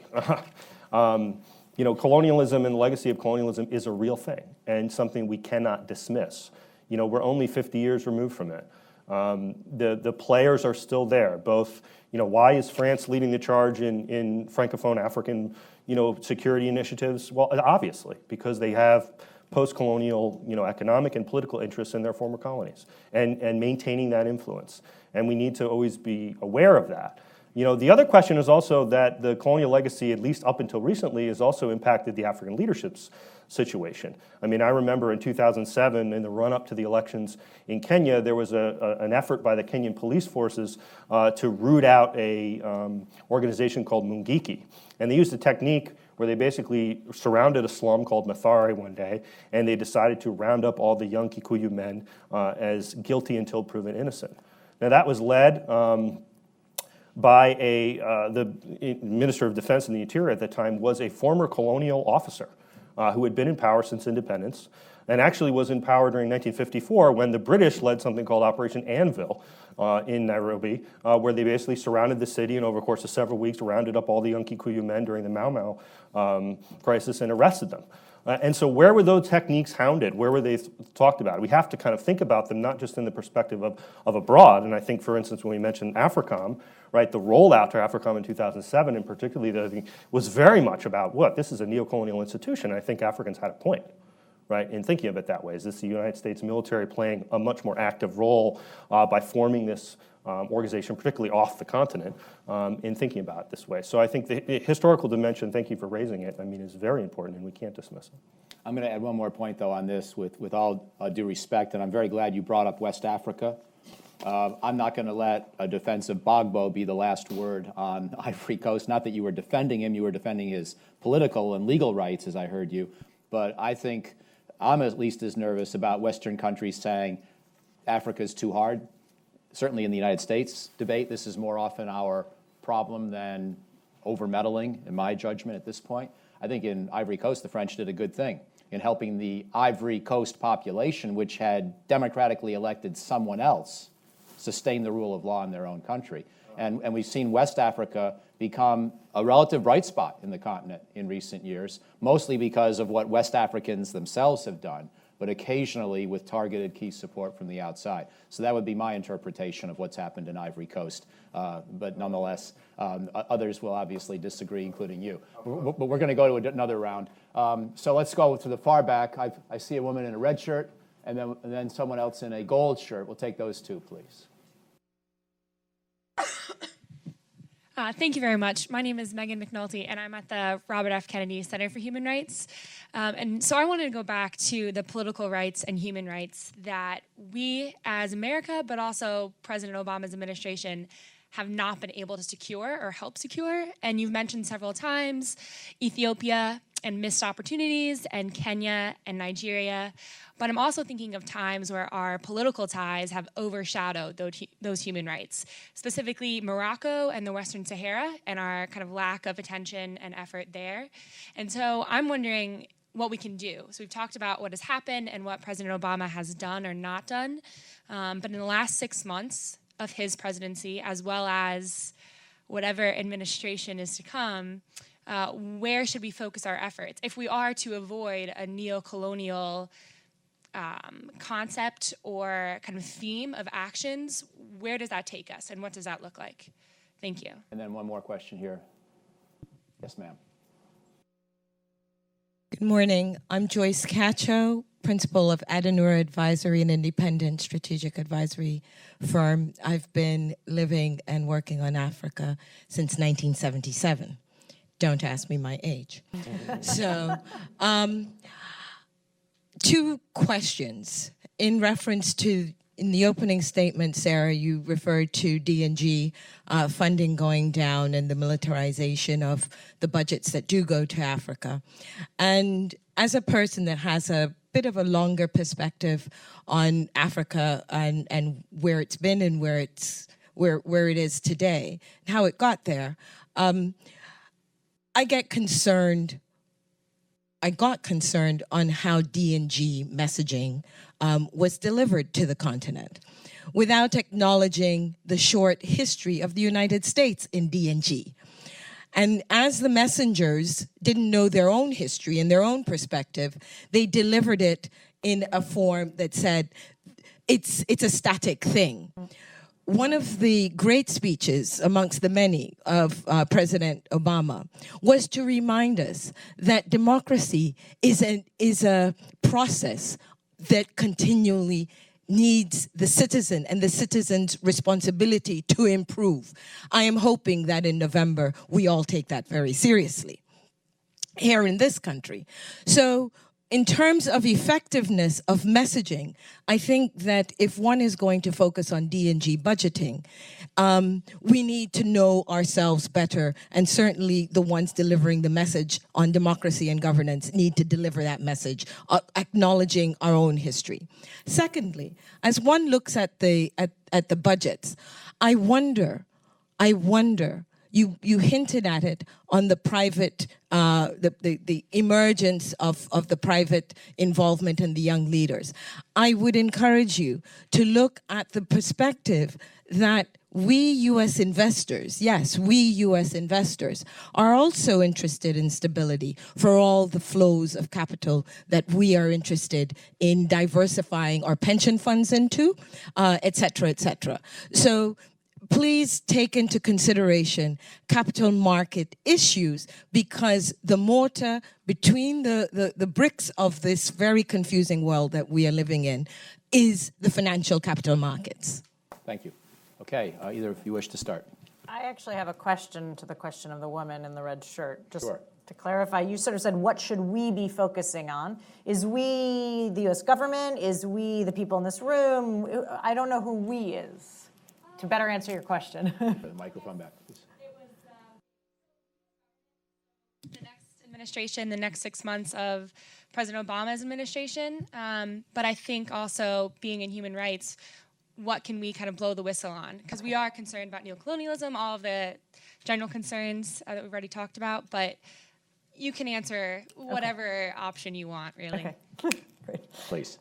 Colonialism and the legacy of colonialism is a real thing and something we cannot dismiss. We're only 50 years removed from it. The players are still there. Both, why is France leading the charge in Francophone African, security initiatives? Well, obviously, because they have post-colonial, economic and political interests in their former colonies and maintaining that influence. And we need to always be aware of that. The other question is also that the colonial legacy, at least up until recently, has also impacted the African leadership's situation. I mean, I remember in 2007, in the run-up to the elections in Kenya, there was an effort by the Kenyan police forces to root out a organization called Mungiki. And they used a technique where they basically surrounded a slum called Mathare one day, and they decided to round up all the young Kikuyu men as guilty until proven innocent. Now, that was led by the Minister of Defense in the Interior at the time was a former colonial officer who had been in power since independence and actually was in power during 1954 when the British led something called Operation Anvil in Nairobi, where they basically surrounded the city and over the course of several weeks rounded up all the young Kikuyu men during the Mau Mau crisis and arrested them. And so where were those techniques hounded? Where were they talked about? We have to kind of think about them not just in the perspective of abroad. And I think, for instance, when we mentioned AFRICOM, right, the rollout to AFRICOM in 2007, and particularly was very much about what? This is a neocolonial institution. And I think Africans had a point, right, in thinking of it that way. Is this the United States military playing a much more active role by forming this organization, particularly off the continent, in thinking about it this way? So I think the historical dimension, thank you for raising it, I mean, is very important and we can't dismiss it. I'm going to add one more point, though, on this with all due respect, and I'm very glad you brought up West Africa. I'm not going to let a defense of Gbagbo be the last word on Ivory Coast. Not that you were defending him, you were defending his political and legal rights, as I heard you. But I think I'm at least as nervous about Western countries saying Africa's too hard. Certainly in the United States debate, this is more often our problem than over-meddling, in my judgment at this point. I think in Ivory Coast, the French did a good thing in helping the Ivory Coast population, which had democratically elected someone else, sustain the rule of law in their own country. And we've seen West Africa become a relative bright spot in the continent in recent years, mostly because of what West Africans themselves have done, but occasionally with targeted key support from the outside. So that would be my interpretation of what's happened in Ivory Coast. But nonetheless, others will obviously disagree, including you. But we're going to go to another round. So let's go to the far back. I see a woman in a red shirt, and then someone else in a gold shirt. We'll take those two, please. Thank you very much. My name is Megan McNulty, and I'm at the Robert F. Kennedy Center for Human Rights. And so I wanted to go back to the political rights and human rights that we as America, but also President Obama's administration, have not been able to secure or help secure. And you've mentioned several times Ethiopia and missed opportunities and Kenya and Nigeria. But I'm also thinking of times where our political ties have overshadowed those human rights, specifically Morocco and the Western Sahara and our kind of lack of attention and effort there. And so I'm wondering what we can do. So we've talked about what has happened and what President Obama has done or not done. But in the last 6 months of his presidency, as well as whatever administration is to come, where should we focus our efforts? If we are to avoid a neo-colonial concept or kind of theme of actions, where does that take us and what does that look like? Thank you. And then one more question here. Yes, ma'am. Good morning. I'm Joyce Cacho, principal of Adenura Advisory, an independent strategic advisory firm. I've been living and working on Africa since 1977. Don't ask me my age. So, two questions. In reference to, in the opening statement, Sarah, you referred to D&G funding going down and the militarization of the budgets that do go to Africa. And as a person that has a bit of a longer perspective on Africa and where it's been and where it is today, how it got there, I got concerned on how D&G messaging was delivered to the continent without acknowledging the short history of the United States in D&G. And as the messengers didn't know their own history and their own perspective, they delivered it in a form that said, it's a static thing. One of the great speeches amongst the many of President Obama was to remind us that democracy is a process that continually needs the citizen and the citizen's responsibility to improve. I am hoping that in November we all take that very seriously here in this country. So in terms of effectiveness of messaging, I think that if one is going to focus on D&G budgeting, we need to know ourselves better, and certainly the ones delivering the message on democracy and governance need to deliver that message, acknowledging our own history. Secondly, as one looks at the budgets, I wonder, you hinted at it on the private, the emergence of the private involvement in the young leaders. I would encourage you to look at the perspective that we U.S. investors, yes, we U.S. investors, are also interested in stability for all the flows of capital that we are interested in diversifying our pension funds into, et cetera, et cetera. So please take into consideration capital market issues, because the mortar between the bricks of this very confusing world that we are living in is the financial capital markets. Thank you. Okay, either of you wish to start. I actually have a question to the question of the woman in the red shirt. Just Sure. to clarify, you sort of said, what should we be focusing on? Is we the U.S. government? Is we the people in this room? I don't know who we is. To better answer your question. The microphone back, please. It was the next administration, the next 6 months of President Obama's administration. But I think also being in human rights, what can we kind of blow the whistle on? Because we are concerned about neocolonialism, all of the general concerns that we've already talked about, but you can answer whatever option you want, really. Okay, great. Please.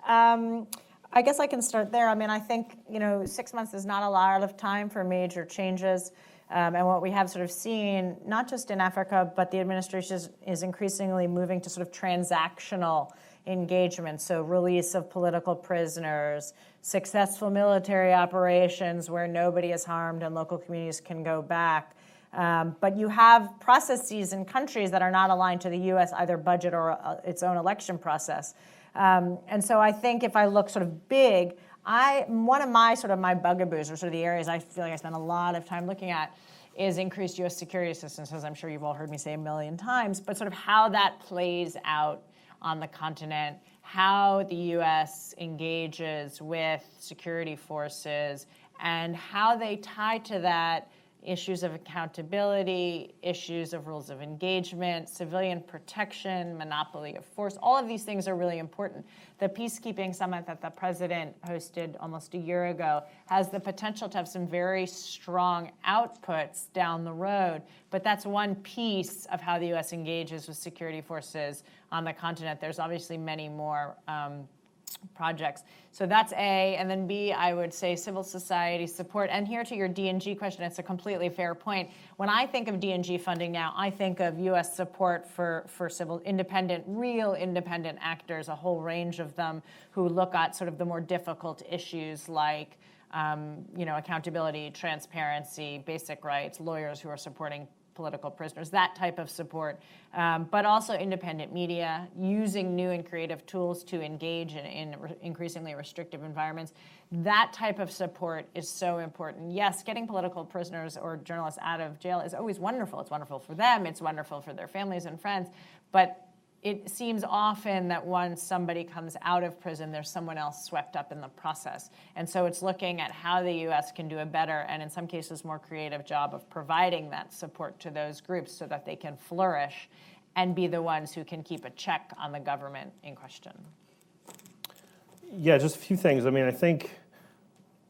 I guess I can start there. I mean, I think, 6 months is not a lot of time for major changes. And what we have sort of seen, not just in Africa, but the administration is increasingly moving to sort of transactional engagement. So release of political prisoners, successful military operations where nobody is harmed and local communities can go back. But you have processes in countries that are not aligned to the U.S. either budget or its own election process. And so I think if I look sort of big, one of my bugaboos, or sort of the areas I feel like I spend a lot of time looking at, is increased U.S. security assistance, as I'm sure you've all heard me say a million times, but sort of how that plays out on the continent, how the U.S. engages with security forces, and how they tie to that issues of accountability, issues of rules of engagement, civilian protection, monopoly of force. All of these things are really important. The peacekeeping summit that the president hosted almost a year ago has the potential to have some very strong outputs down the road, but that's one piece of how the U.S. engages with security forces on the continent. There's obviously many more projects. So that's A, and then B, I would say civil society support. And here to your D&G question, it's a completely fair point. When I think of D&G funding now, I think of U.S. support for civil independent, real independent actors, a whole range of them who look at sort of the more difficult issues like accountability, transparency, basic rights, lawyers who are supporting political prisoners, that type of support, but also independent media, using new and creative tools to engage in increasingly restrictive environments. That type of support is so important. Yes, getting political prisoners or journalists out of jail is always wonderful. It's wonderful for them. It's wonderful for their families and friends. But it seems often that once somebody comes out of prison, there's someone else swept up in the process. And so it's looking at how the U.S. can do a better and in some cases more creative job of providing that support to those groups so that they can flourish and be the ones who can keep a check on the government in question. Yeah, just a few things. I mean, I think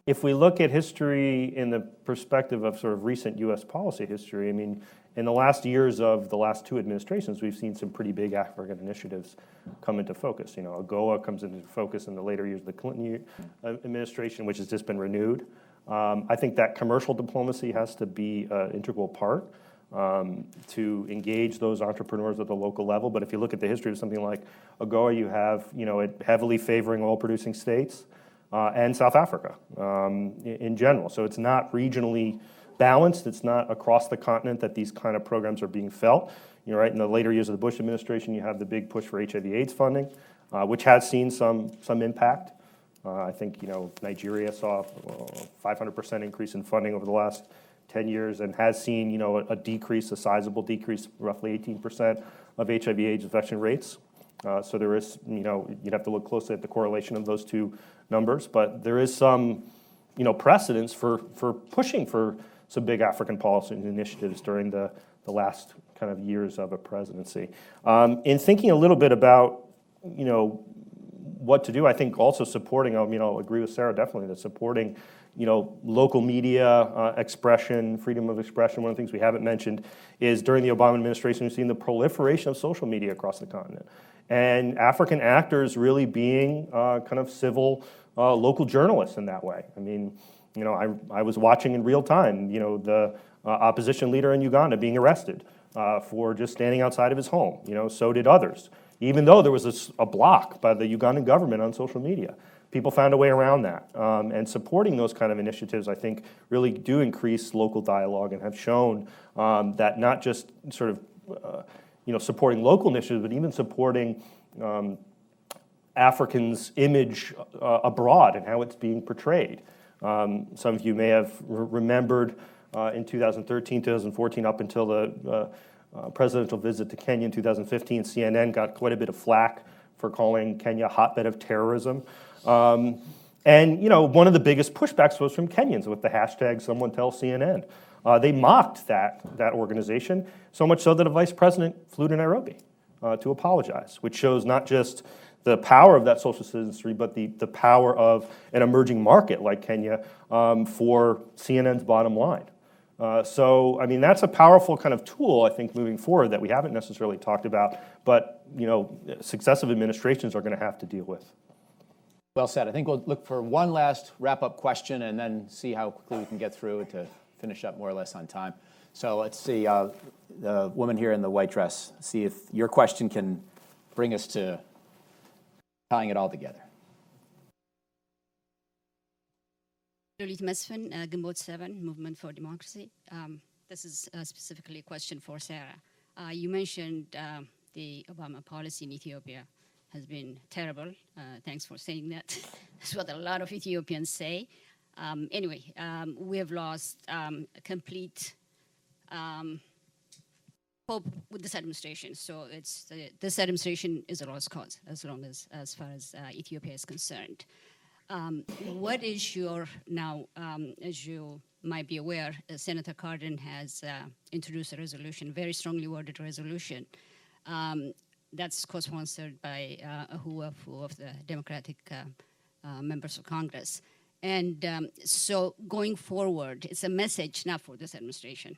if we look at history in the perspective of sort of recent U.S. policy history, I mean, in the last years of the last two administrations, we've seen some pretty big African initiatives come into focus. AGOA comes into focus in the later years of the Clinton administration, which has just been renewed. I think that commercial diplomacy has to be an integral part to engage those entrepreneurs at the local level. But if you look at the history of something like AGOA, you have it heavily favoring oil-producing states and South Africa in general. So it's not regionally balanced. It's not across the continent that these kind of programs are being felt. Right in the later years of the Bush administration, you have the big push for HIV/AIDS funding, which has seen some impact. I think Nigeria saw a 500% increase in funding over the last 10 years and has seen a decrease, a sizable decrease, roughly 18% of HIV/AIDS infection rates. So there is you'd have to look closely at the correlation of those two numbers, but there is some precedence for pushing for some big African policy initiatives during the last kind of years of a presidency. In thinking a little bit about, what to do, I think also supporting, I'll agree with Sarah definitely, that supporting, local media expression, freedom of expression. One of the things we haven't mentioned is during the Obama administration, we've seen the proliferation of social media across the continent. And African actors really being kind of civil local journalists in that way. I mean, I was watching in real time, the opposition leader in Uganda being arrested for just standing outside of his home. So did others. Even though there was a block by the Ugandan government on social media, people found a way around that. And supporting those kind of initiatives, I think, really do increase local dialogue and have shown that not just sort of, supporting local initiatives, but even supporting Africans' image abroad and how it's being portrayed. Some of you may have remembered in 2013, 2014, up until the presidential visit to Kenya in 2015, CNN got quite a bit of flack for calling Kenya a hotbed of terrorism. And one of the biggest pushbacks was from Kenyans with the hashtag Someone Tell CNN. They mocked that organization, so much so that a vice president flew to Nairobi to apologize, which shows not just the power of that social citizenry, but the power of an emerging market like Kenya for CNN's bottom line. So, I mean, that's a powerful kind of tool, I think, moving forward that we haven't necessarily talked about, but, successive administrations are going to have to deal with. Well said. I think we'll look for one last wrap-up question and then see how quickly we can get through it to finish up more or less on time. So let's see, the woman here in the white dress, see if your question can bring us to tying it all together. Lolit Mesfin, Gimbot 7, Movement for Democracy. This is specifically a question for Sarah. You mentioned the Obama policy in Ethiopia has been terrible. Thanks for saying that. That's what a lot of Ethiopians say. Anyway, we have lost complete hope with this administration. So this administration is a lost cause as far as Ethiopia is concerned. What is your now, as you might be aware, Senator Cardin has introduced a resolution, very strongly worded resolution, that's co-sponsored by a who of the Democratic members of Congress. And so going forward, it's a message not for this administration,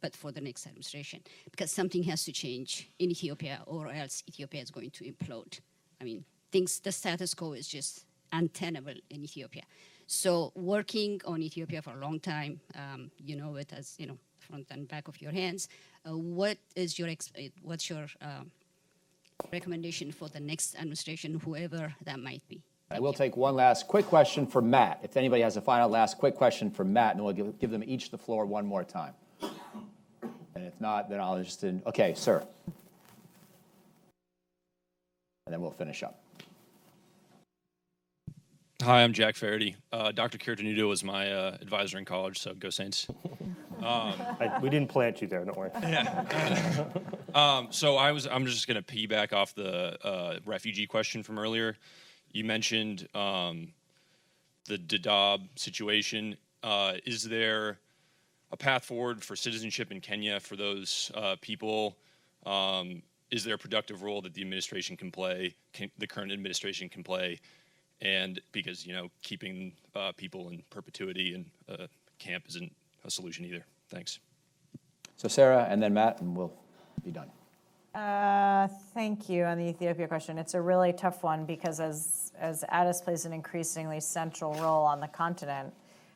but for the next administration, because something has to change in Ethiopia or else Ethiopia is going to implode. I mean, the status quo is just untenable in Ethiopia. So working on Ethiopia for a long time, you know it as, you know, front and back of your hands. What's your recommendation for the next administration, whoever that might be? I will take one last quick question for Matt. If anybody has a final last quick question for Matt, and we'll give them each the floor one more time. And if not, then I'll just, okay, sir. And then we'll finish up. Hi, I'm Jack Faraday. Dr. Kirtanudo was my advisor in college, so go Saints. We didn't plant you there, don't worry. So I'm just going to piggyback off the refugee question from earlier. You mentioned the Dadaab situation. Is there a path forward for citizenship in Kenya for those people? Is there a productive role that the administration can play, the current administration can play? And because, you know, keeping people in perpetuity in camp isn't a solution either. Thanks. So Sarah, and then Matt, and we'll be done. Thank you on the Ethiopia question. It's a really tough one because as Addis plays an increasingly central role on the continent,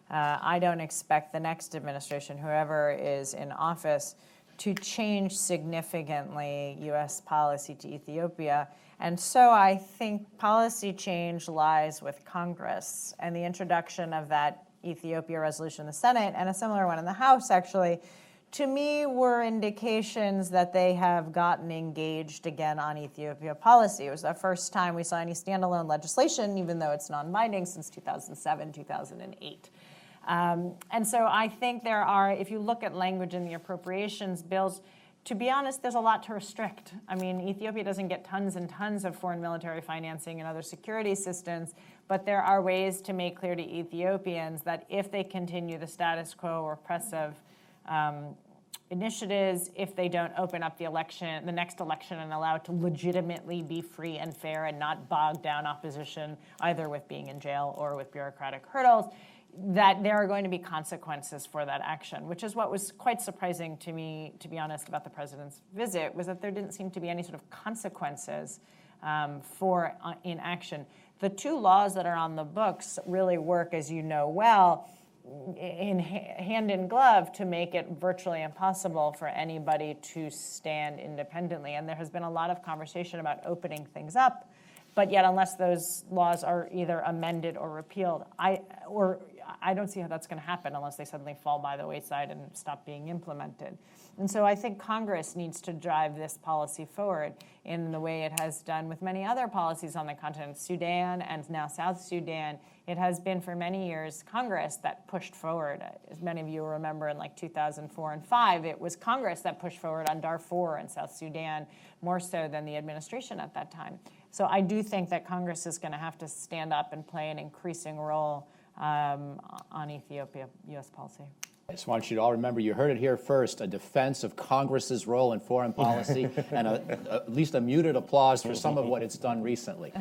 I don't expect the next administration, whoever is in office, to change significantly U.S. policy to Ethiopia. And so I think policy change lies with Congress, and the introduction of that Ethiopia resolution in the Senate and a similar one in the House, actually, to me were indications that they have gotten engaged again on Ethiopia policy. It was the first time we saw any standalone legislation, even though it's non-binding, since 2007, 2008. And so I think there are, if you look at language in the appropriations bills, to be honest, there's a lot to restrict. I mean, Ethiopia doesn't get tons and tons of foreign military financing and other security assistance, but there are ways to make clear to Ethiopians that if they continue the status quo or oppressive initiatives, if they don't open up the next election and allow it to legitimately be free and fair and not bog down opposition either with being in jail or with bureaucratic hurdles, that there are going to be consequences for that action, which is what was quite surprising to me, to be honest, about the president's visit, was that there didn't seem to be any sort of consequences for inaction. The two laws that are on the books really work, as you know well, hand in glove to make it virtually impossible for anybody to stand independently. And there has been a lot of conversation about opening things up, but yet unless those laws are either amended or repealed, I don't see how that's going to happen unless they suddenly fall by the wayside and stop being implemented. And so I think Congress needs to drive this policy forward in the way it has done with many other policies on the continent, Sudan and now South Sudan. It has been for many years Congress that pushed forward. As many of you will remember, in like 2004 and 2005, it was Congress that pushed forward on Darfur and South Sudan more so than the administration at that time. So I do think that Congress is going to have to stand up and play an increasing role on Ethiopia U.S. policy. I just want you to all remember, you heard it here first, a defense of Congress's role in foreign policy and at least a muted applause for some of what it's done recently.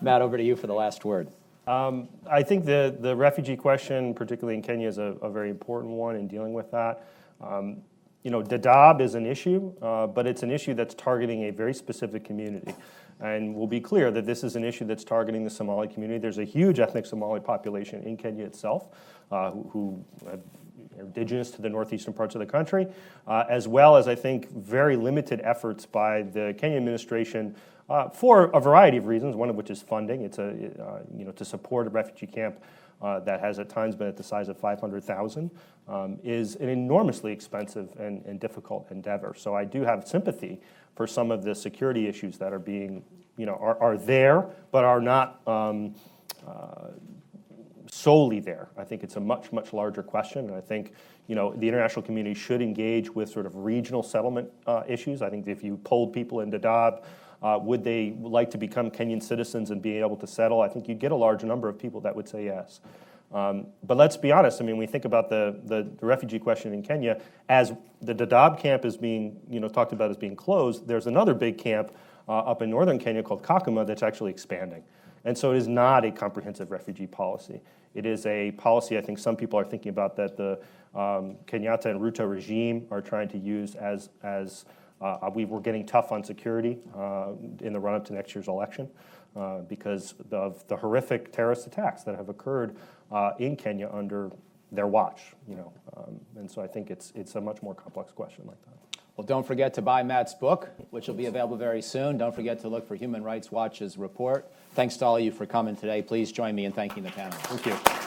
Matt, over to you for the last word. I think the refugee question, particularly in Kenya, is a very important one in dealing with that. You know, Dadaab is an issue, but it's an issue that's targeting a very specific community. And we'll be clear that this is an issue that's targeting the Somali community. There's a huge ethnic Somali population in Kenya itself who are indigenous to the northeastern parts of the country, as well as, I think, very limited efforts by the Kenya administration for a variety of reasons, one of which is funding. It's to support a refugee camp that has at times been at the size of 500,000 is an enormously expensive and difficult endeavor. So I do have sympathy for some of the security issues that are being, are there, but are not solely there. I think it's a much, much larger question, and I think, the international community should engage with sort of regional settlement issues. I think if you polled people in Dadaab, would they like to become Kenyan citizens and be able to settle? I think you'd get a large number of people that would say yes. But let's be honest. I mean, we think about the refugee question in Kenya, as the Dadaab camp is being talked about as being closed. There's another big camp up in northern Kenya called Kakuma that's actually expanding. And so it is not a comprehensive refugee policy. It is a policy I think some people are thinking about that the Kenyatta and Ruto regime are trying to use as we were getting tough on security in the run-up to next year's election because of the horrific terrorist attacks that have occurred in Kenya under their watch. And so I think it's a much more complex question like that. Well, don't forget to buy Matt's book, which will be available very soon. Don't forget to look for Human Rights Watch's report. Thanks to all of you for coming today. Please join me in thanking the panel. Thank you.